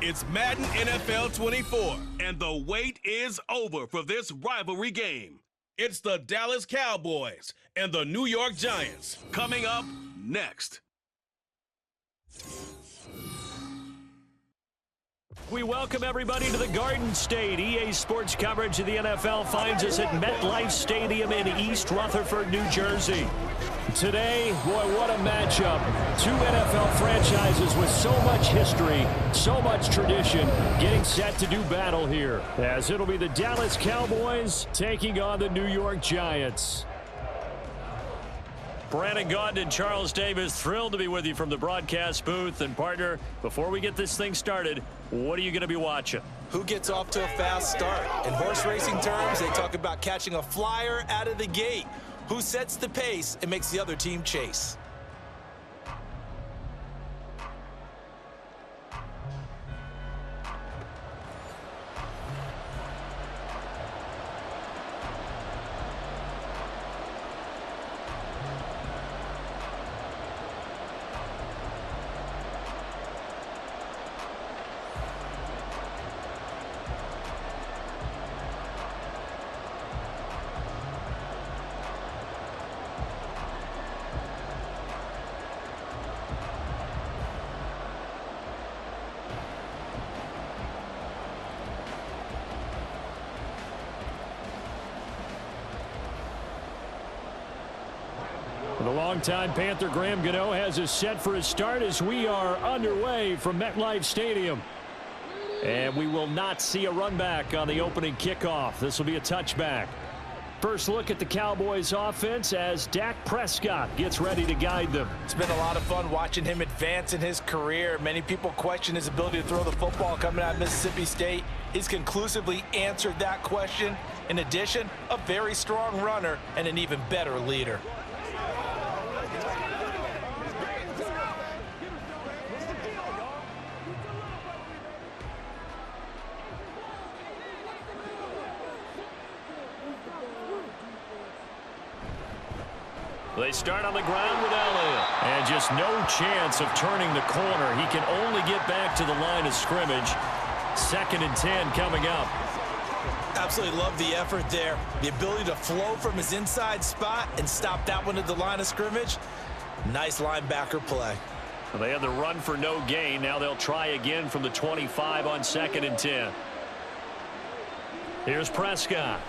It's Madden NFL 24, and the wait is over for this rivalry game. It's the Dallas Cowboys and the New York Giants. Coming up next. We welcome everybody to the Garden State. EA Sports coverage of the NFL finds us at MetLife Stadium in East Rutherford, New Jersey. Today, boy, what a matchup. Two NFL franchises with so much history, so much tradition, getting set to do battle here, as it'll be the Dallas Cowboys taking on the New York Giants. Brandon Gaudin and Charles Davis, thrilled to be with you from the broadcast booth. And partner, before we get this thing started, what are you going to be watching? Who gets off to a fast start? In horse racing terms, they talk about catching a flyer out of the gate. Who sets the pace and makes the other team chase? The longtime Panther Graham Gano has us set for his start as we are underway from MetLife Stadium. And we will not see a run back on the opening kickoff. This will be a touchback. First look at the Cowboys offense as Dak Prescott gets ready to guide them. It's been a lot of fun watching him advance in his career. Many people question his ability to throw the football coming out of Mississippi State. He's conclusively answered that question. In addition, a very strong runner and an even better leader. They start on the ground with Elliott. And just no chance of turning the corner. He can only get back to the line of scrimmage. 2nd and 10 coming up. Absolutely love the effort there. The ability to flow from his inside spot and stop that one at the line of scrimmage. Nice linebacker play. Well, they had the run for no gain. Now they'll try again from the 25 on 2nd and 10. Here's Prescott.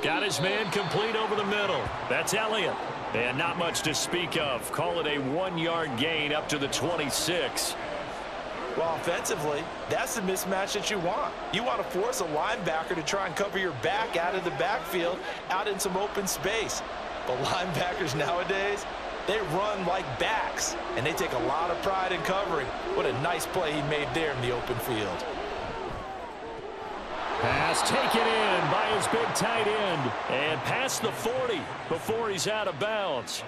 Got his man complete over the middle. That's Elliott. And not much to speak of. Call it a 1-yard gain up to the 26. Well, offensively, that's the mismatch that you want. You want to force a linebacker to try and cover your back out of the backfield, out in some open space. But linebackers nowadays, they run like backs, and they take a lot of pride in covering. What a nice play he made there in the open field. Pass taken in by his big tight end. And past the 40 before he's out of bounds.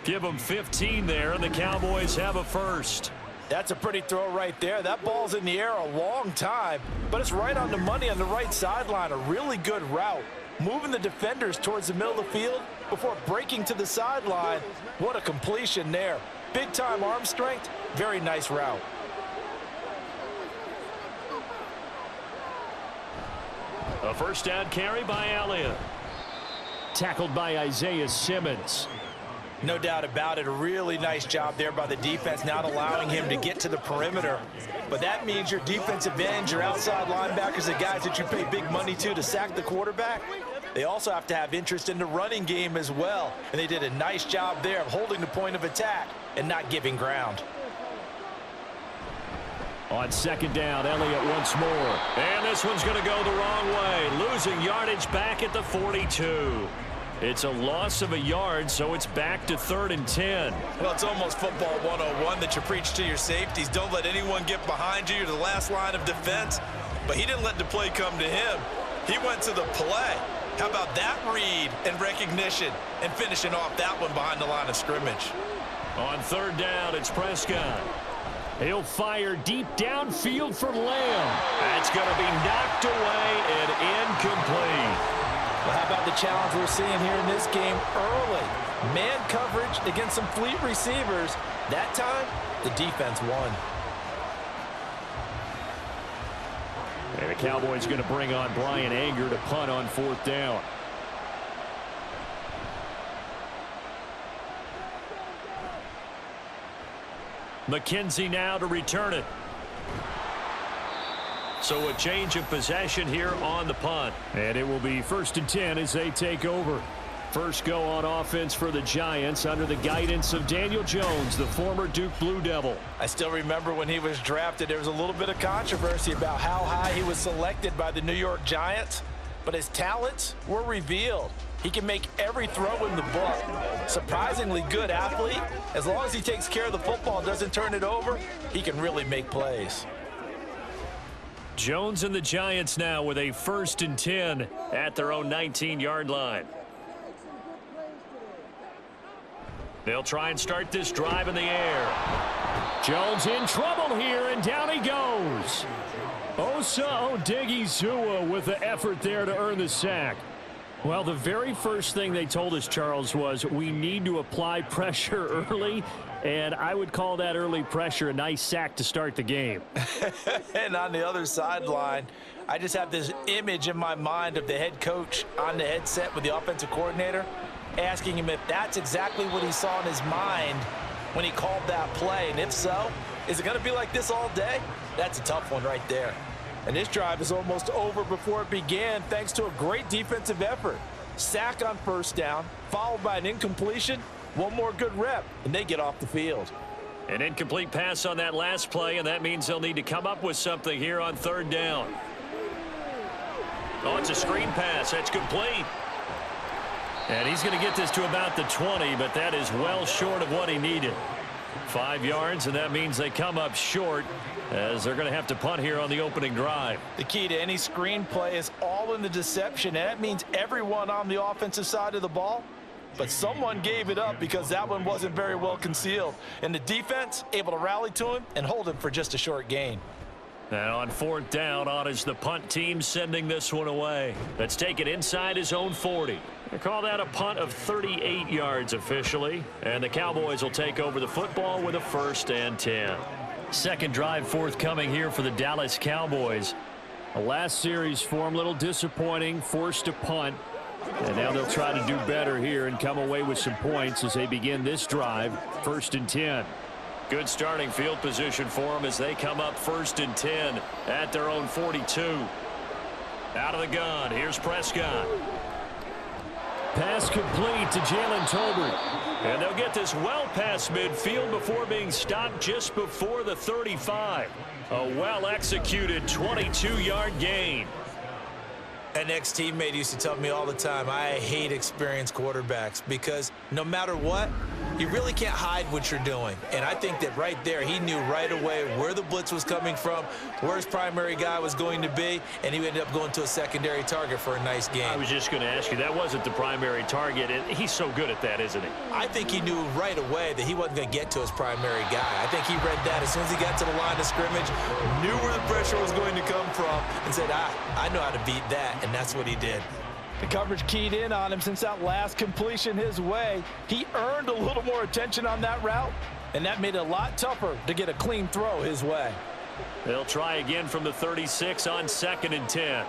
Give him 15 there, and the Cowboys have a first. That's a pretty throw right there. That ball's in the air a long time, but it's right on the money on the right sideline. A really good route. Moving the defenders towards the middle of the field before breaking to the sideline. What a completion there. Big-time arm strength. Very nice route. A first down carry by Elliott. Tackled by Isaiah Simmons. No doubt about it. A really nice job there by the defense, not allowing him to get to the perimeter. But that means your defensive ends, your outside linebackers, the guys that you pay big money to sack the quarterback, they also have to have interest in the running game as well. And they did a nice job there of holding the point of attack and not giving ground. On 2nd down, Elliott once more. And this one's going to go the wrong way. Losing yardage back at the 42. It's a loss of a yard, so it's back to 3rd and 10. Well, it's almost football 101 that you preach to your safeties. Don't let anyone get behind you. You're the last line of defense. But he didn't let the play come to him. He went to the play. How about that read and recognition and finishing off that one behind the line of scrimmage? On 3rd down, it's Prescott. He'll fire deep downfield for Lamb. That's going to be knocked away and incomplete. Well, how about the challenge we're seeing here in this game early? Man coverage against some fleet receivers. That time, the defense won. Cowboys going to bring on Brian Anger to punt on 4th down. McKenzie now to return it. So a change of possession here on the punt. And it will be 1st and 10 as they take over. First go on offense for the Giants under the guidance of Daniel Jones, the former Duke Blue Devil. I still remember when he was drafted, there was a little bit of controversy about how high he was selected by the New York Giants, but his talents were revealed. He can make every throw in the book. Surprisingly good athlete. As long as he takes care of the football, doesn't turn it over, he can really make plays. Jones and the Giants now with a 1st and 10 at their own 19-yard line. They'll try and start this drive in the air. Jones in trouble here, and down he goes. Osa Odighizuwa with the effort there to earn the sack. Well, the very first thing they told us, Charles, was we need to apply pressure early, and I would call that early pressure a nice sack to start the game. And on the other sideline, I just have this image in my mind of the head coach on the headset with the offensive coordinator, asking him if that's exactly what he saw in his mind when he called that play. And if so, is it going to be like this all day? That's a tough one right there. And this drive is almost over before it began thanks to a great defensive effort. Sack on 1st down, followed by an incompletion, one more good rep, and they get off the field. An incomplete pass on that last play, and that means they'll need to come up with something here on 3rd down. Oh, it's a screen pass. That's complete. And he's going to get this to about the 20, but that is well short of what he needed. 5 yards, and that means they come up short as they're going to have to punt here on the opening drive. The key to any screen play is all in the deception, and that means everyone on the offensive side of the ball. But someone gave it up because that one wasn't very well concealed. And the defense able to rally to him and hold him for just a short gain. And on 4th down, on is the punt team sending this one away. Let's take it inside his own 40. They call that a punt of 38 yards officially. And the Cowboys will take over the football with a 1st and 10. Second drive forthcoming here for the Dallas Cowboys. The last series for them, a little disappointing, forced to punt. And now they'll try to do better here and come away with some points as they begin this drive, 1st and 10. Good starting field position for them as they come up 1st and 10 at their own 42. Out of the gun, here's Prescott. Pass complete to Jalen Tolbert. And they'll get this well past midfield before being stopped just before the 35. A well-executed 22-yard gain. An ex-teammate used to tell me all the time, I hate experienced quarterbacks because no matter what, you really can't hide what you're doing. And I think that right there, he knew right away where the blitz was coming from, where his primary guy was going to be, and he ended up going to a secondary target for a nice game. I was just going to ask you, that wasn't the primary target, and he's so good at that, isn't he? I think he knew right away that he wasn't going to get to his primary guy. I think he read that as soon as he got to the line of scrimmage, knew where the pressure was going to come from, and said, I know how to beat that. And that's what he did. The coverage keyed in on him since that last completion his way. He earned a little more attention on that route, and that made it a lot tougher to get a clean throw his way. They'll try again from the 36 on 2nd and 10.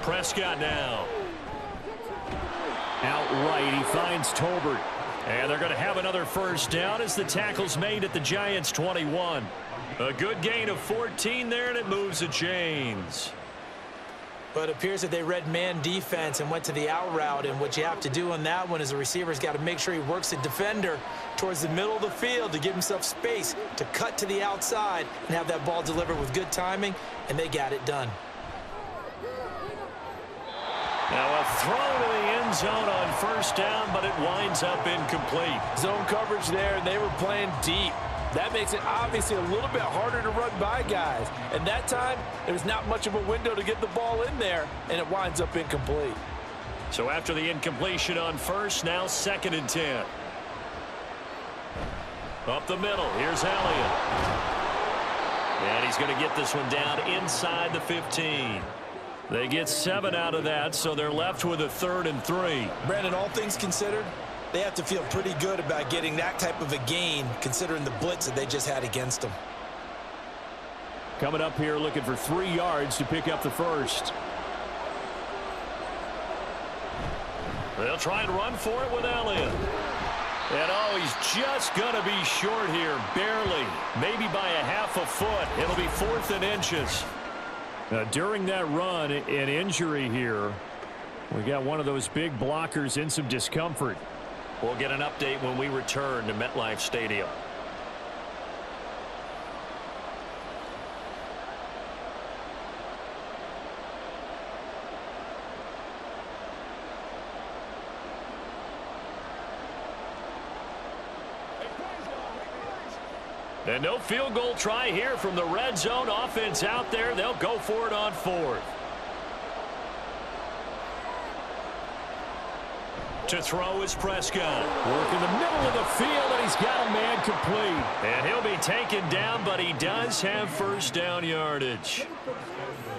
Prescott now. Outright, he finds Tolbert. And they're going to have another 1st down as the tackle's made at the Giants' 21. A good gain of 14 there, and it moves the chains. But it appears that they read man defense and went to the out route, and what you have to do on that one is the receiver's got to make sure he works the defender towards the middle of the field to give himself space to cut to the outside and have that ball delivered with good timing, and they got it done. Now a throw to the end zone on 1st down, but it winds up incomplete. Zone coverage there, and they were playing deep. That makes it obviously a little bit harder to run by guys. And that time, there was not much of a window to get the ball in there, and it winds up incomplete. So after the incompletion on 1st, now 2nd and 10. Up the middle, here's Elliott. And he's going to get this one down inside the 15. They get 7 out of that, so they're left with a 3rd and 3. Brandon, all things considered, they have to feel pretty good about getting that type of a gain considering the blitz that they just had against them. coming up here looking for 3 yards to pick up the first. They'll try and run for it with Elliott. And oh, he's just going to be short here, barely, maybe by a half a foot. It'll be 4th and inches. During that run, an injury here. We got one of those big blockers in some discomfort. We'll get an update when we return to MetLife Stadium. And no field goal try here from the red zone. Offense out there. They'll go for it on 4th. To throw is Prescott. Work in the middle of the field, and he's got a man complete. And he'll be taken down, but he does have first down yardage.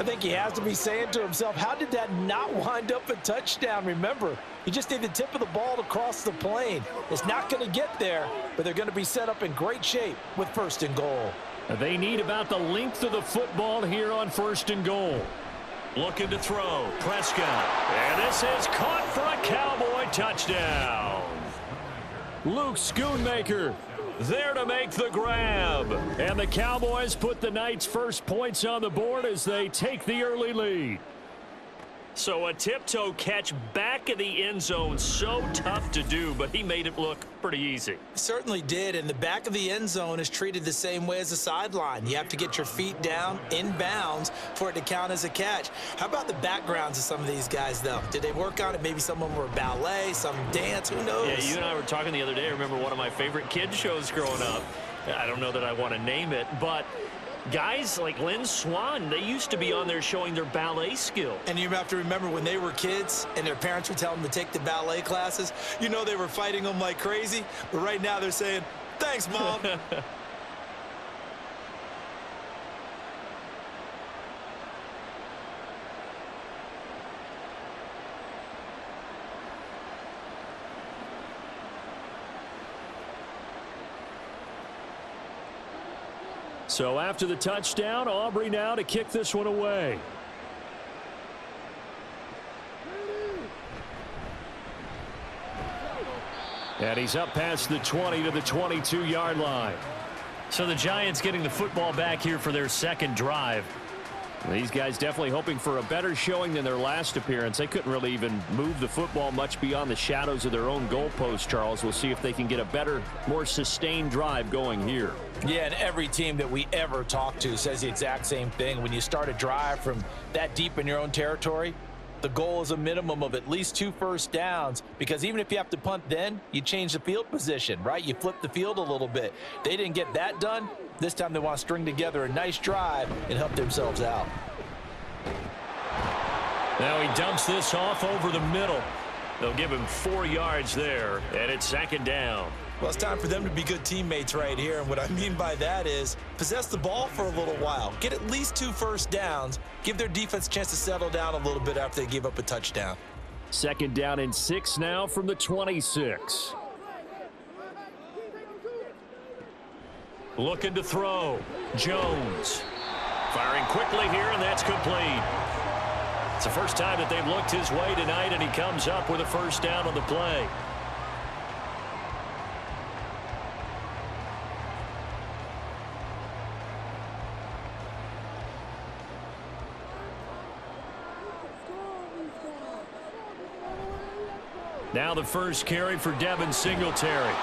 I think he has to be saying to himself, how did that not wind up a touchdown? Remember, you just need the tip of the ball to cross the plane. It's not going to get there, but they're going to be set up in great shape with 1st and goal. They need about the length of the football here on 1st and goal. Looking to throw, Prescott. And this is caught for a Cowboy touchdown. Luke Schoonmaker there to make the grab. And the Cowboys put the night's first points on the board as they take the early lead. So a tiptoe catch back in the end zone, so tough to do, but he made it look pretty easy. Certainly did, and the back of the end zone is treated the same way as the sideline. You have to get your feet down in bounds for it to count as a catch. How about the backgrounds of some of these guys, though? Did they work on it? Maybe some of them were ballet, some dance, who knows? Yeah, you and I were talking the other day. I remember one of my favorite kids shows growing up. I don't know that I want to name it, but guys like Lynn Swann, they used to be on there showing their ballet skill. And you have to remember when they were kids and their parents would tell them to take the ballet classes, you know they were fighting them like crazy. But right now they're saying, thanks, Mom. So after the touchdown, Aubrey now to kick this one away. And he's up past the 20 to the 22-yard line. So the Giants getting the football back here for their second drive. These guys definitely hoping for a better showing than their last appearance. They couldn't really even move the football much beyond the shadows of their own goalpost, Charles. We'll see if they can get a better, more sustained drive going here. Yeah, and every team that we ever talk to says the exact same thing. When you start a drive from that deep in your own territory, the goal is a minimum of at least 2 first downs, because even if you have to punt then, you change the field position, right? You flip the field a little bit. They didn't get that done. This time they want to string together a nice drive and help themselves out. Now he dumps this off over the middle. They'll give him 4 yards there, and it's second down. Well, it's time for them to be good teammates right here, and what I mean by that is possess the ball for a little while. Get at least 2 first downs. Give their defense a chance to settle down a little bit after they give up a touchdown. Second down and 6 now from the 26. Looking to throw. Jones. Firing quickly here, and that's complete. It's the first time that they've looked his way tonight, and he comes up with a first down on the play. Now the first carry for Devin Singletary.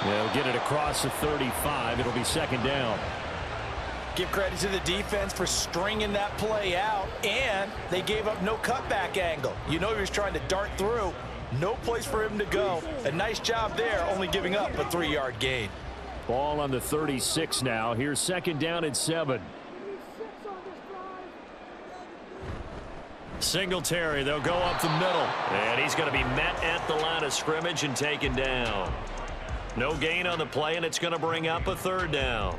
They'll get it across the 35. It'll be second down. Give credit to the defense for stringing that play out, and they gave up no cutback angle. You know he was trying to dart through. No place for him to go. A nice job there, only giving up a 3-yard gain. Ball on the 36 now. Here's second down and 7. Singletary, they'll go up the middle. And he's going to be met at the line of scrimmage and taken down. No gain on the play, and it's going to bring up a third down.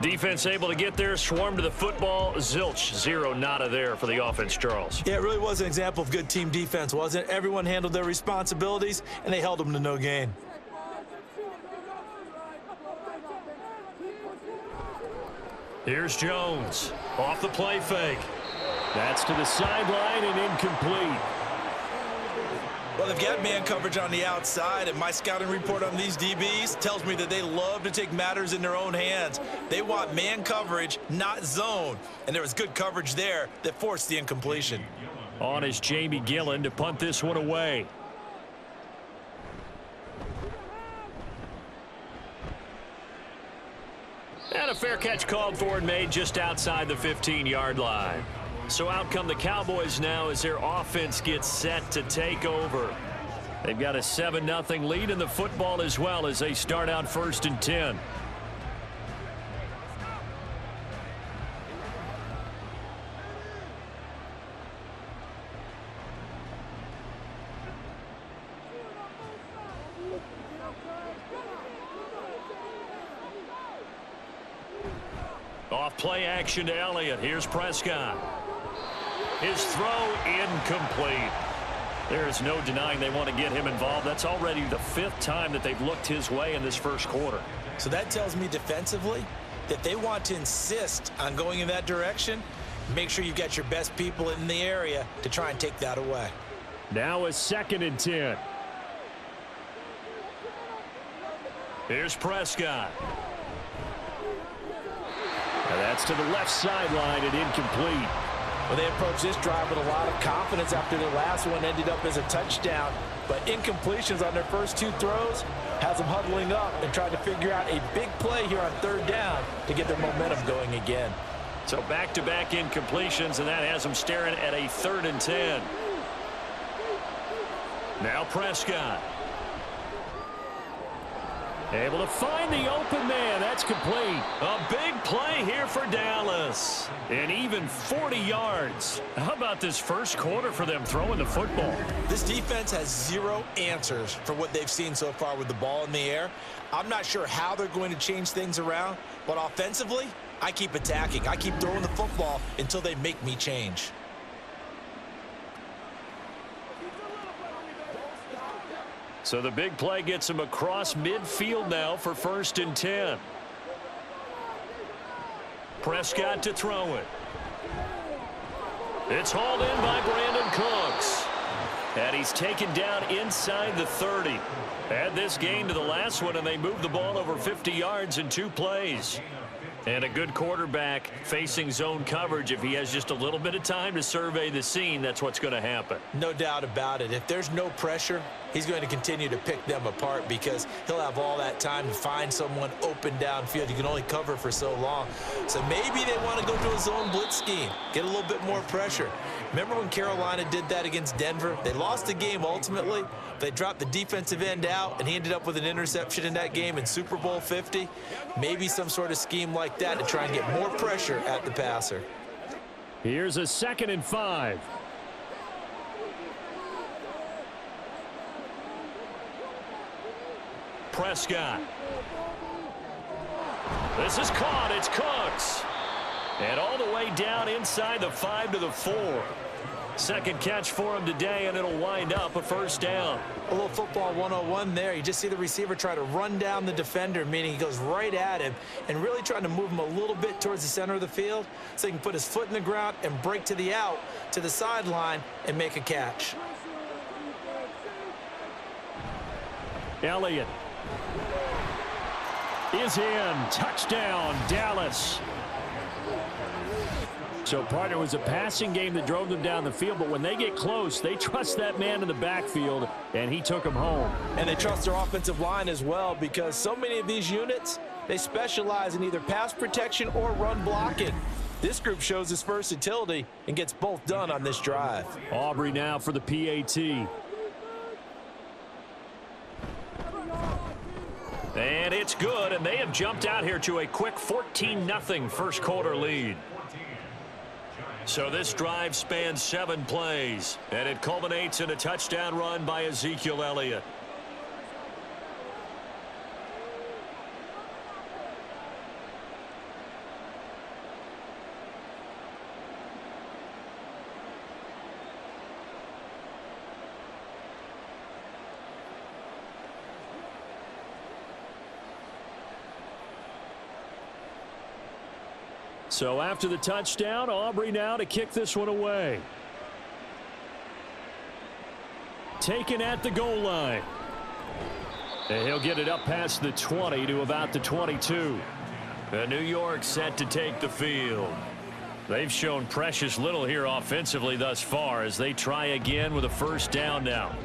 Defense able to get there, swarm to the football. Zilch, 0 nada there for the offense, Charles. Yeah, it really was an example of good team defense, wasn't it? Everyone handled their responsibilities, and they held them to no gain. Here's Jones. Off the play fake. That's to the sideline and incomplete. Well, they've got man coverage on the outside, and my scouting report on these DBs tells me that they love to take matters in their own hands. They want man coverage, not zone. And there was good coverage there that forced the incompletion. On is Jamie Gillen to punt this one away. And a fair catch called for and made just outside the 15-yard line. So out come the Cowboys now as their offense gets set to take over. They've got a 7-0 lead in the football as well as they start out 1st and 10. Off play action to Elliott. Here's Prescott. His throw incomplete. There is no denying they want to get him involved. That's already the 5th time that they've looked his way in this first quarter. So that tells me defensively that they want to insist on going in that direction. Make sure you've got your best people in the area to try and take that away. Now a 2nd and 10. Here's Prescott. And that's to the left sideline and incomplete. Well, they approached this drive with a lot of confidence after their last one ended up as a touchdown. But incompletions on their first 2 throws has them huddling up and trying to figure out a big play here on 3rd down to get their momentum going again. So back-to-back incompletions, and that has them staring at a 3rd and 10. Now Prescott. Able to find the open man. That's complete. A big play here for Dallas. And even 40 yards. How about this first quarter for them throwing the football? This defense has 0 answers for what they've seen so far with the ball in the air. I'm not sure how they're going to change things around, but offensively, I keep attacking. I keep throwing the football until they make me change. So the big play gets him across midfield now for 1st and 10. Prescott to throw it. It's hauled in by Brandon Cooks. And he's taken down inside the 30. Add this gain to the last one, and they moved the ball over 50 yards in 2 plays. And a good quarterback facing zone coverage. If he has just a little bit of time to survey the scene, that's what's going to happen. No doubt about it. If there's no pressure, he's going to continue to pick them apart because he'll have all that time to find someone open downfield. You can only cover for so long. So maybe they want to go to a zone blitz scheme, get a little bit more pressure. Remember when Carolina did that against Denver? They lost the game ultimately. They dropped the defensive end out, and he ended up with an interception in that game in Super Bowl 50. Maybe some sort of scheme like that to try and get more pressure at the passer. Here's a 2nd and 5. Prescott. This is caught. It's Cooks. And all the way down inside the 5 to the 4. Second catch for him today, and it'll wind up a 1st down. A little football 101 there. You just see the receiver try to run down the defender, meaning he goes right at him and really trying to move him a little bit towards the center of the field so he can put his foot in the ground and break to the out, to the sideline, and make a catch. Elliott is in. Touchdown, Dallas. So, partner, was a passing game that drove them down the field, but when they get close, they trust that man in the backfield, and he took him home. And they trust their offensive line as well because so many of these units, they specialize in either pass protection or run blocking. This group shows its versatility and gets both done on this drive. Aubrey now for the PAT. And it's good, and they have jumped out here to a quick 14-0 first quarter lead. So this drive spans 7 plays, and it culminates in a touchdown run by Ezekiel Elliott. So after the touchdown, Aubrey now to kick this one away. Taken at the goal line. And he'll get it up past the 20 to about the 22. And New York set to take the field. They've shown precious little here offensively thus far as they try again with a first down now.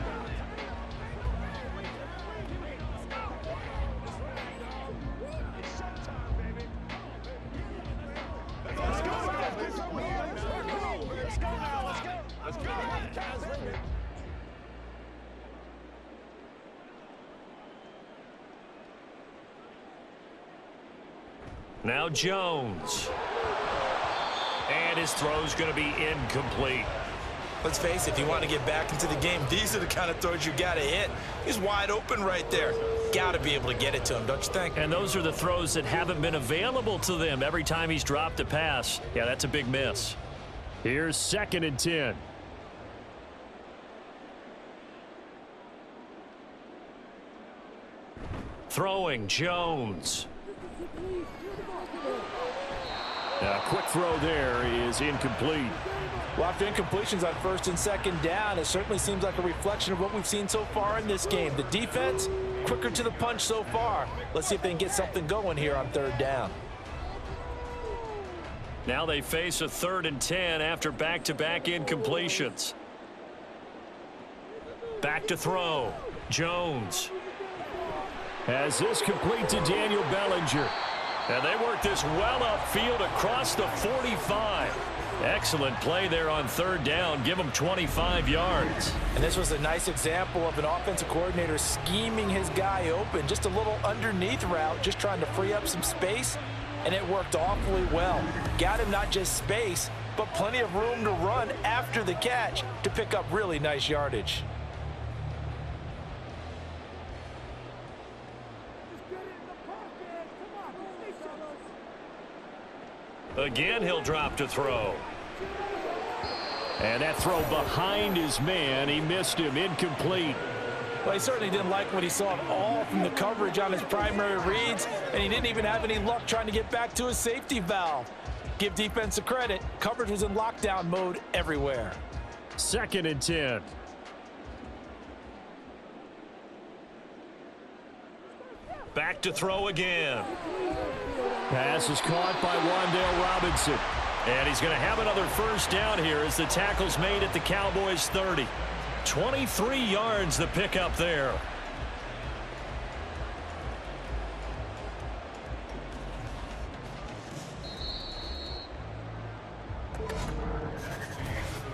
Now Jones. And his throw's going to be incomplete. Let's face it, if you want to get back into the game, these are the kind of throws you got to hit. He's wide open right there. Got to be able to get it to him, don't you think? And those are the throws that haven't been available to them every time he's dropped a pass. Yeah, that's a big miss. Here's 2nd and 10. Throwing, Jones. A quick throw there is incomplete. Well, after incompletions on 1st and 2nd down, it certainly seems like a reflection of what we've seen so far in this game. The defense, quicker to the punch so far. Let's see if they can get something going here on 3rd down. Now they face a 3rd and 10 after back-to-back incompletions. Back to throw. Jones has this complete to Daniel Bellinger. And they work this well upfield across the 45. Excellent play there on 3rd down. Give them 25 yards. And this was a nice example of an offensive coordinator scheming his guy open. Just a little underneath route, just trying to free up some space. And it worked awfully well. Got him not just space, but plenty of room to run after the catch to pick up really nice yardage. Again, he'll drop to throw. And that throw behind his man. He missed him. Incomplete. Well, he certainly didn't like what he saw at all from the coverage on his primary reads, and he didn't even have any luck trying to get back to his safety valve. Give defense a credit. Coverage was in lockdown mode everywhere. 2nd and 10. Back to throw again. Pass is caught by Wan'Dale Robinson. And he's going to have another first down here as the tackle's made at the Cowboys 30. 23 yards the pickup there.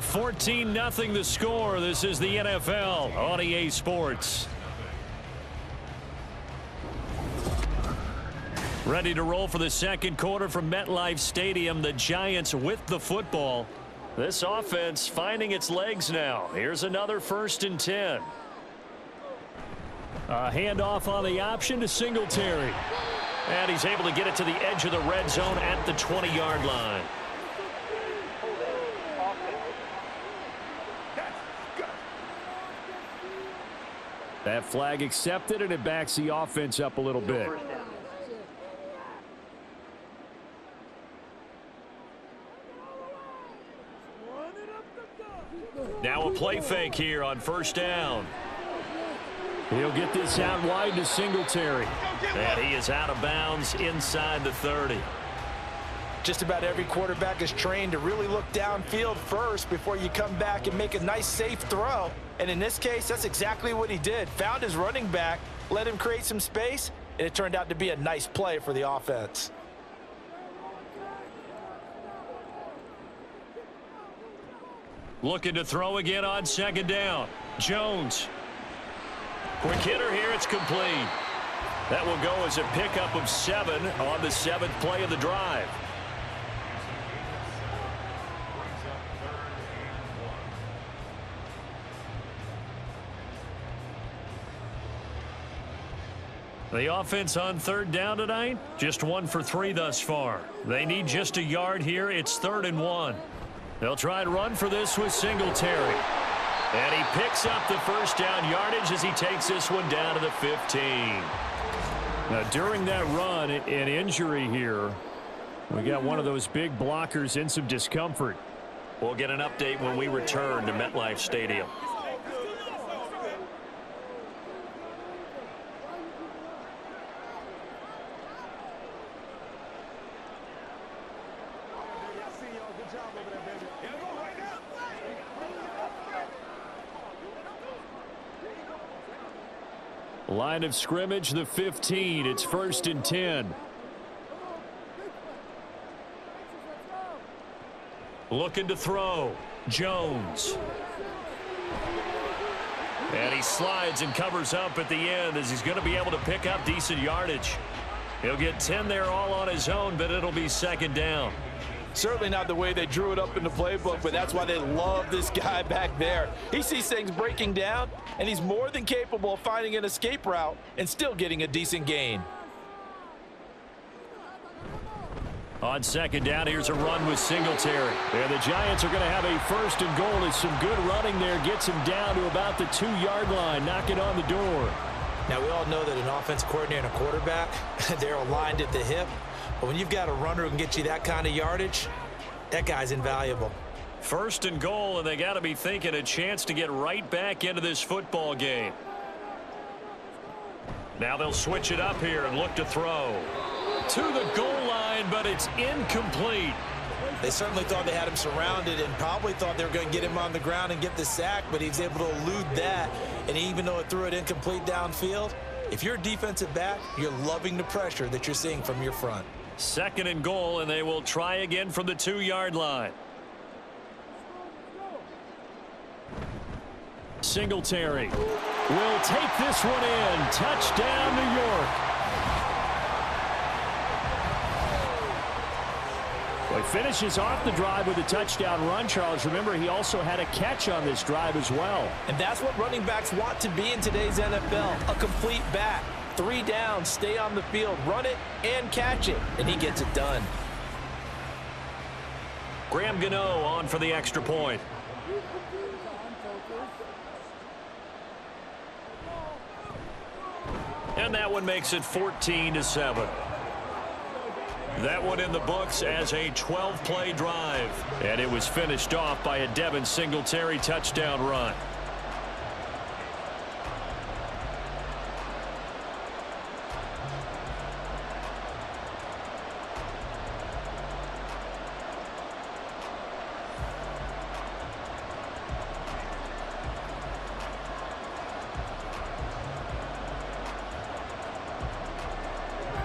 $14-0 the score. This is the NFL on EA Sports. Ready to roll for the 2nd quarter from MetLife Stadium. The Giants with the football. This offense finding its legs now. Here's another 1st and 10. A handoff on the option to Singletary. And he's able to get it to the edge of the red zone at the 20-yard line. That flag accepted, and it backs the offense up a little bit. Now a play fake here on 1st down. He'll get this out wide to Singletary. And he is out of bounds inside the 30. Just about every quarterback is trained to really look downfield first before you come back and make a nice safe throw. And in this case, that's exactly what he did. Found his running back, let him create some space, and it turned out to be a nice play for the offense. Looking to throw again on 2nd down. Jones. Quick hitter here. It's complete. That will go as a pickup of 7 on the 7th play of the drive. The offense on 3rd down tonight, just 1 for 3 thus far. They need just a yard here. It's 3rd and 1. They'll try to run for this with Singletary. And he picks up the first down yardage as he takes this one down to the 15. Now, during that run, an injury here We got one of those big blockers in some discomfort. We'll get an update when we return to MetLife Stadium. Line of scrimmage, the 15. It's 1st and 10. Looking to throw. Jones. And he slides and covers up at the end as he's going to be able to pick up decent yardage. He'll get 10 there all on his own, but it'll be 2nd down. Certainly not the way they drew it up in the playbook, but that's why they love this guy back there. He sees things breaking down, and he's more than capable of finding an escape route and still getting a decent gain. On 2nd down, here's a run with Singletary. And the Giants are going to have a 1st and goal as some good running there gets him down to about the 2-yard line, knocking on the door. Now, we all know that an offensive coordinator and a quarterback, they're aligned at the hip. But when you've got a runner who can get you that kind of yardage, that guy's invaluable. 1st and goal, and they got to be thinking a chance to get right back into this football game. Now they'll switch it up here and look to throw. To the goal line, but it's incomplete. They certainly thought they had him surrounded and probably thought they were going to get him on the ground and get the sack, but he was able to elude that. And even though it threw it incomplete downfield, if you're a defensive back, you're loving the pressure that you're seeing from your front. 2nd and goal, and they will try again from the 2-yard line. Singletary will take this one in. Touchdown, New York. Well, he finishes off the drive with a touchdown run, Charles. Remember, he also had a catch on this drive as well. And that's what running backs want to be in today's NFL, a complete back. 3 downs, stay on the field, run it, and catch it, and he gets it done. Graham Gano on for the extra point. And that one makes it 14-7. That one in the books as a 12-play drive. And it was finished off by a Devin Singletary touchdown run.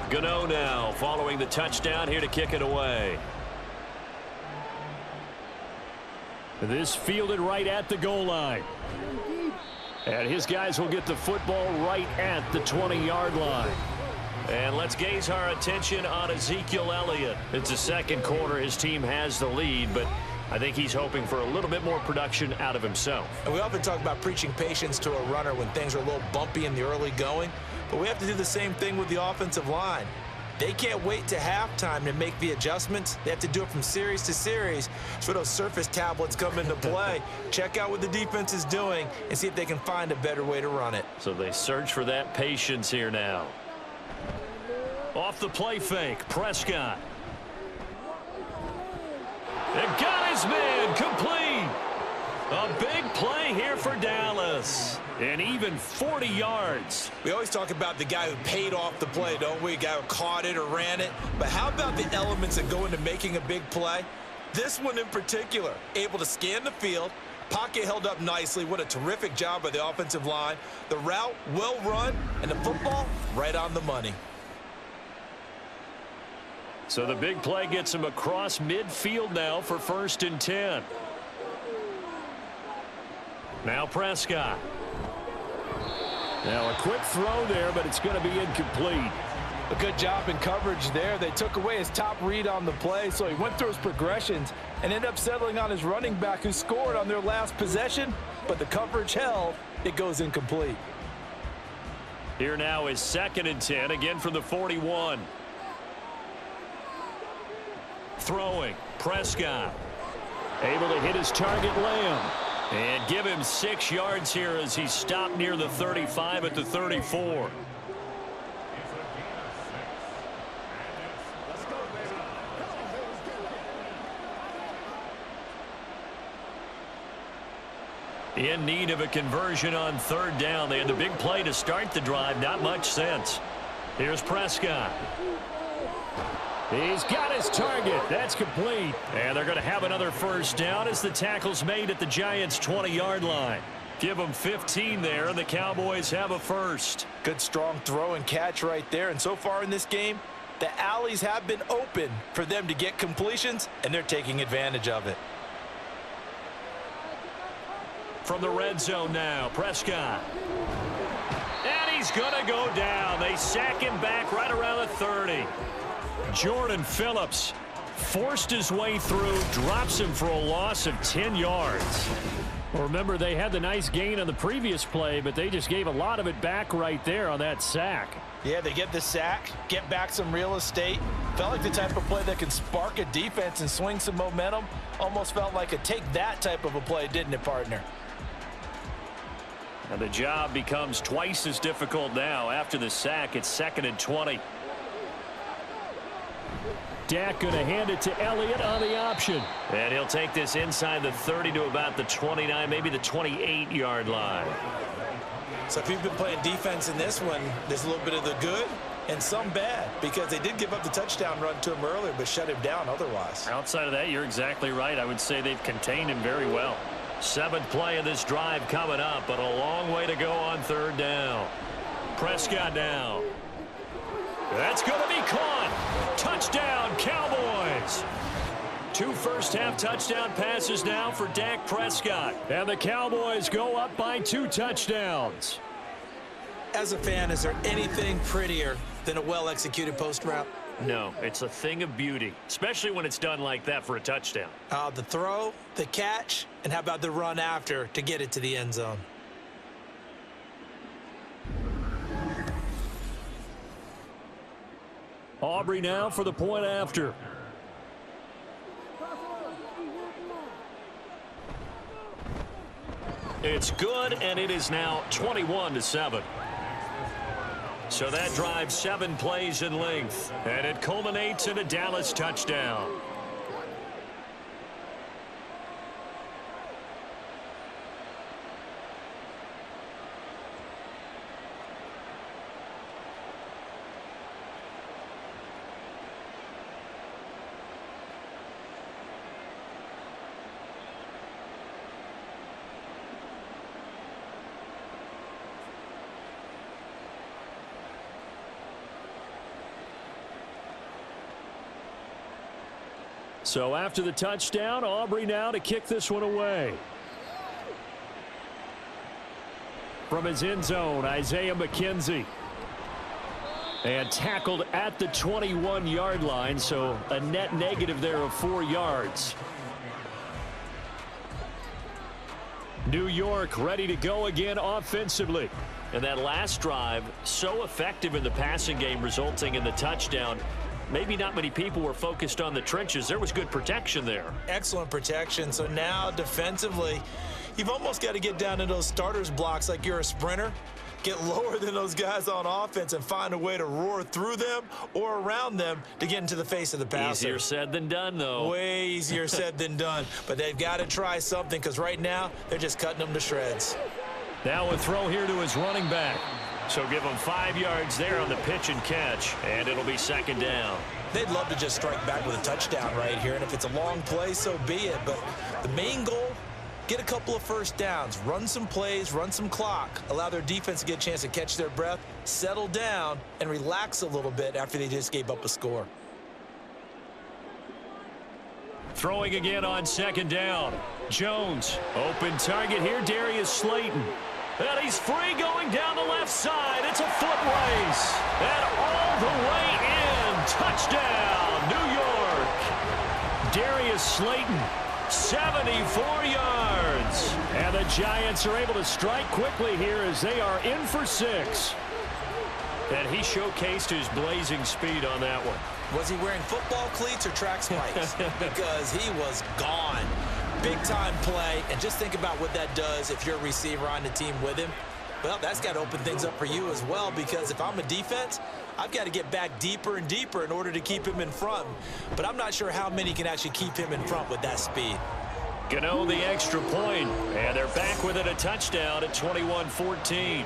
Gano now following the touchdown here to kick it away. This fielded right at the goal line. And his guys will get the football right at the 20-yard line. And let's gaze our attention on Ezekiel Elliott. It's the 2nd quarter. His team has the lead, but I think he's hoping for a little bit more production out of himself. And we often talk about preaching patience to a runner when things are a little bumpy in the early going, but we have to do the same thing with the offensive line. They can't wait to halftime to make the adjustments. They have to do it from series to series. So those surface tablets come into play. Check out what the defense is doing and see if they can find a better way to run it. So they search for that patience here now. Off the play fake, Prescott. And got his man, complete. A big play here for Dallas. And even 40 yards. We always talk about the guy who paid off the play, don't we? A guy who caught it or ran it. But how about the elements that go into making a big play? This one in particular, able to scan the field. Pocket held up nicely. What a terrific job by the offensive line. The route, well run, and the football, right on the money. So the big play gets him across midfield now for 1st and 10. Now Prescott. Now a quick throw there, but it's going to be incomplete. A good job in coverage there. They took away his top read on the play, so he went through his progressions and ended up settling on his running back who scored on their last possession, but the coverage held. It goes incomplete. Here now is 2nd and 10, again from the 41. Throwing, Prescott. Able to hit his target, Lamb. And give him 6 yards here as he stopped near the 35 at the 34. In need of a conversion on third down. They had the big play to start the drive. Not much sense. Here's Prescott. He's got his target. That's complete. And they're going to have another first down as the tackle's made at the Giants' 20-yard line. Give them 15 there, and the Cowboys have a first. Good strong throw and catch right there. And so far in this game, the alleys have been open for them to get completions, and they're taking advantage of it. From the red zone now, Prescott. And he's going to go down. They sack him back right around the 30. Jordan Phillips forced his way through, drops him for a loss of 10 yards. Well, remember, they had the nice gain on the previous play, but they just gave a lot of it back right there on that sack. Yeah, they get the sack, get back some real estate. Felt like the type of play that can spark a defense and swing some momentum. Almost felt like a take that type of a play, didn't it, partner? And the job becomes twice as difficult now. After the sack, it's 2nd and 20. Dak going to hand it to Elliott on the option. And he'll take this inside the 30 to about the 29, maybe the 28-yard line. So if you've been playing defense in this one, there's a little bit of the good and some bad, because they did give up the touchdown run to him earlier but shut him down otherwise. Outside of that, you're exactly right. I would say they've contained him very well. 7th play of this drive coming up, but a long way to go on third down. Prescott down. That's going to be caught. Touchdown, Cowboys. 2 first-half touchdown passes now for Dak Prescott. And the Cowboys go up by 2 touchdowns. As a fan, is there anything prettier than a well-executed post route? No, it's a thing of beauty, especially when it's done like that for a touchdown. The throw, the catch, and how about the run after to get it to the end zone? Aubrey now for the point after. It's good, and it is now 21-7. So that drives 7 plays in length, and it culminates in a Dallas touchdown. So after the touchdown, Aubrey now to kick this one away. From his end zone, Isaiah McKenzie. And tackled at the 21-yard line, so a net negative there of 4 yards. New York ready to go again offensively. And that last drive, so effective in the passing game, resulting in the touchdown. Maybe not many people were focused on the trenches. There was good protection there. Excellent protection. So now defensively, you've almost got to get down to those starters blocks like you're a sprinter. Get lower than those guys on offense and find a way to roar through them or around them to get into the face of the passer. Easier said than done, though. Way easier said than done. But they've got to try something, because right now they're just cutting them to shreds. Now a throw here to his running back. So give him 5 yards there on the pitch and catch, and it'll be 2nd down. They'd love to just strike back with a touchdown right here, and if it's a long play, so be it. But the main goal, get a couple of first downs, run some plays, run some clock, allow their defense to get a chance to catch their breath, settle down, and relax a little bit after they just gave up a score. Throwing again on 2nd down. Jones, open target here, Darius Slayton. And he's free going down the left side. It's a foot race. And all the way in. Touchdown, New York. Darius Slayton, 74 yards. And the Giants are able to strike quickly here as they are in for 6. And he showcased his blazing speed on that one. Was he wearing football cleats or track spikes? Because he was gone. Big-time play, and just think about what that does if you're a receiver on the team with him. Well, that's got to open things up for you as well, because if I'm a defense, I've got to get back deeper and deeper in order to keep him in front. But I'm not sure how many can actually keep him in front with that speed. Gano the extra point, and they're back within a touchdown at 21-14.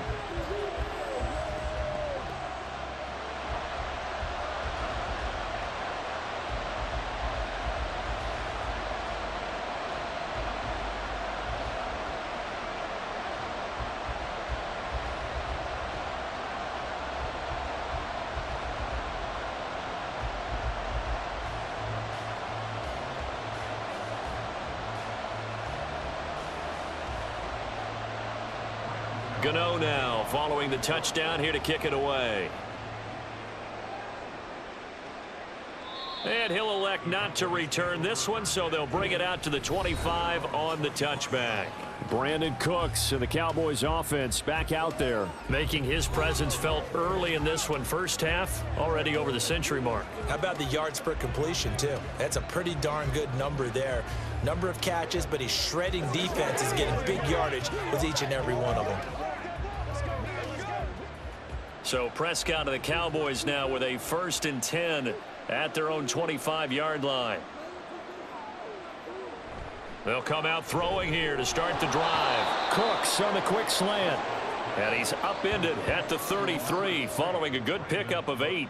Gano now following the touchdown here to kick it away. And he'll elect not to return this one, so they'll bring it out to the 25 on the touchback. Brandon Cooks and the Cowboys offense back out there, making his presence felt early in this one. First half, already over the century mark. How about the yards per completion, too? That's a pretty darn good number there. Number of catches, but he's shredding defense, is getting big yardage with each and every one of them. So Prescott of the Cowboys now with a 1st and 10 at their own 25-yard line. They'll come out throwing here to start the drive. Cooks on the quick slant. And he's upended at the 33 following a good pickup of 8.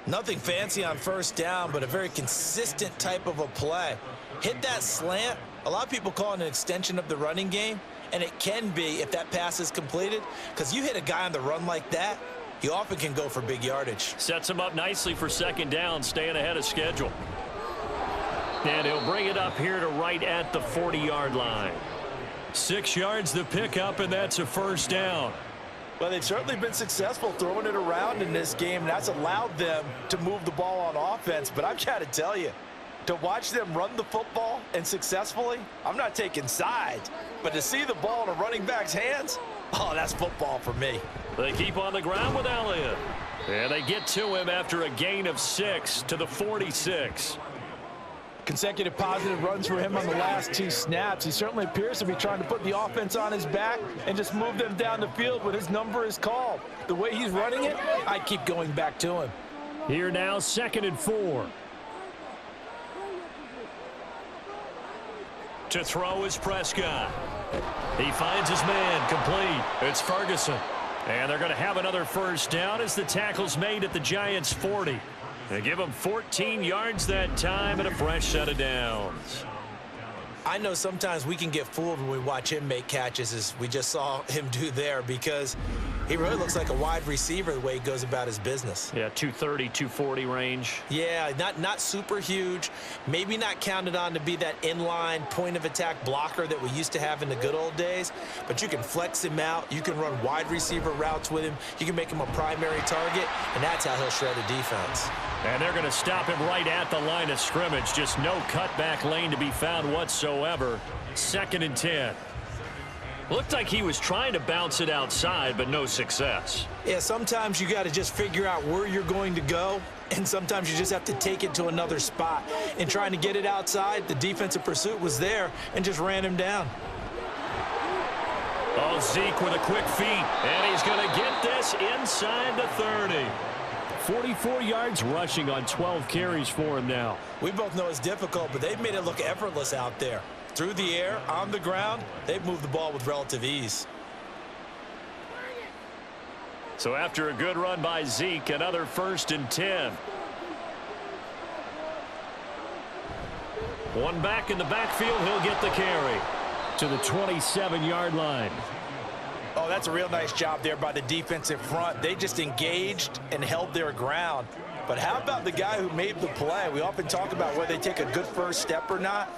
Nothing fancy on first down, but a very consistent type of a play. Hit that slant. A lot of people call it an extension of the running game. And it can be if that pass is completed, because you hit a guy on the run like that, he often can go for big yardage. Sets him up nicely for 2nd down, staying ahead of schedule. And he'll bring it up here to right at the 40-yard line. 6 yards the pickup, and that's a 1st down. Well, they've certainly been successful throwing it around in this game, and that's allowed them to move the ball on offense. But I've got to tell you, to watch them run the football and successfully, I'm not taking sides, but to see the ball in a running back's hands, oh, that's football for me. They keep on the ground with Elliott. And they get to him after a gain of 6 to the 46. Consecutive positive runs for him on the last 2 snaps. He certainly appears to be trying to put the offense on his back and just move them down the field when his number is called. The way he's running it, I keep going back to him. Here now, 2nd and 4. To throw is Prescott. He finds his man complete. It's Ferguson. And they're going to have another 1st down as the tackle's made at the Giants' 40. They give him 14 yards that time and a fresh set of downs. I know sometimes we can get fooled when we watch him make catches, as we just saw him do there, because he really looks like a wide receiver the way he goes about his business. Yeah, 230, 240 range. Yeah, not super huge. Maybe not counted on to be that inline point-of-attack blocker that we used to have in the good old days, but you can flex him out. You can run wide receiver routes with him. You can make him a primary target, and that's how he'll shred a defense. And they're going to stop him right at the line of scrimmage. Just no cutback lane to be found whatsoever. 2nd and 10. Looked like he was trying to bounce it outside, but no success. Yeah, sometimes you got to just figure out where you're going to go, and sometimes you just have to take it to another spot. In trying to get it outside, the defensive pursuit was there and just ran him down. Oh, Zeke with a quick feet, and he's going to get this inside the 30. 44 yards rushing on 12 carries for him now. We both know it's difficult, but they've made it look effortless out there. Through the air, on the ground, they've moved the ball with relative ease. So after a good run by Zeke, another 1st and 10. One back in the backfield, he'll get the carry to the 27-yard line. Oh, that's a real nice job there by the defensive front. They just engaged and held their ground. But how about the guy who made the play? We often talk about whether they take a good first step or not.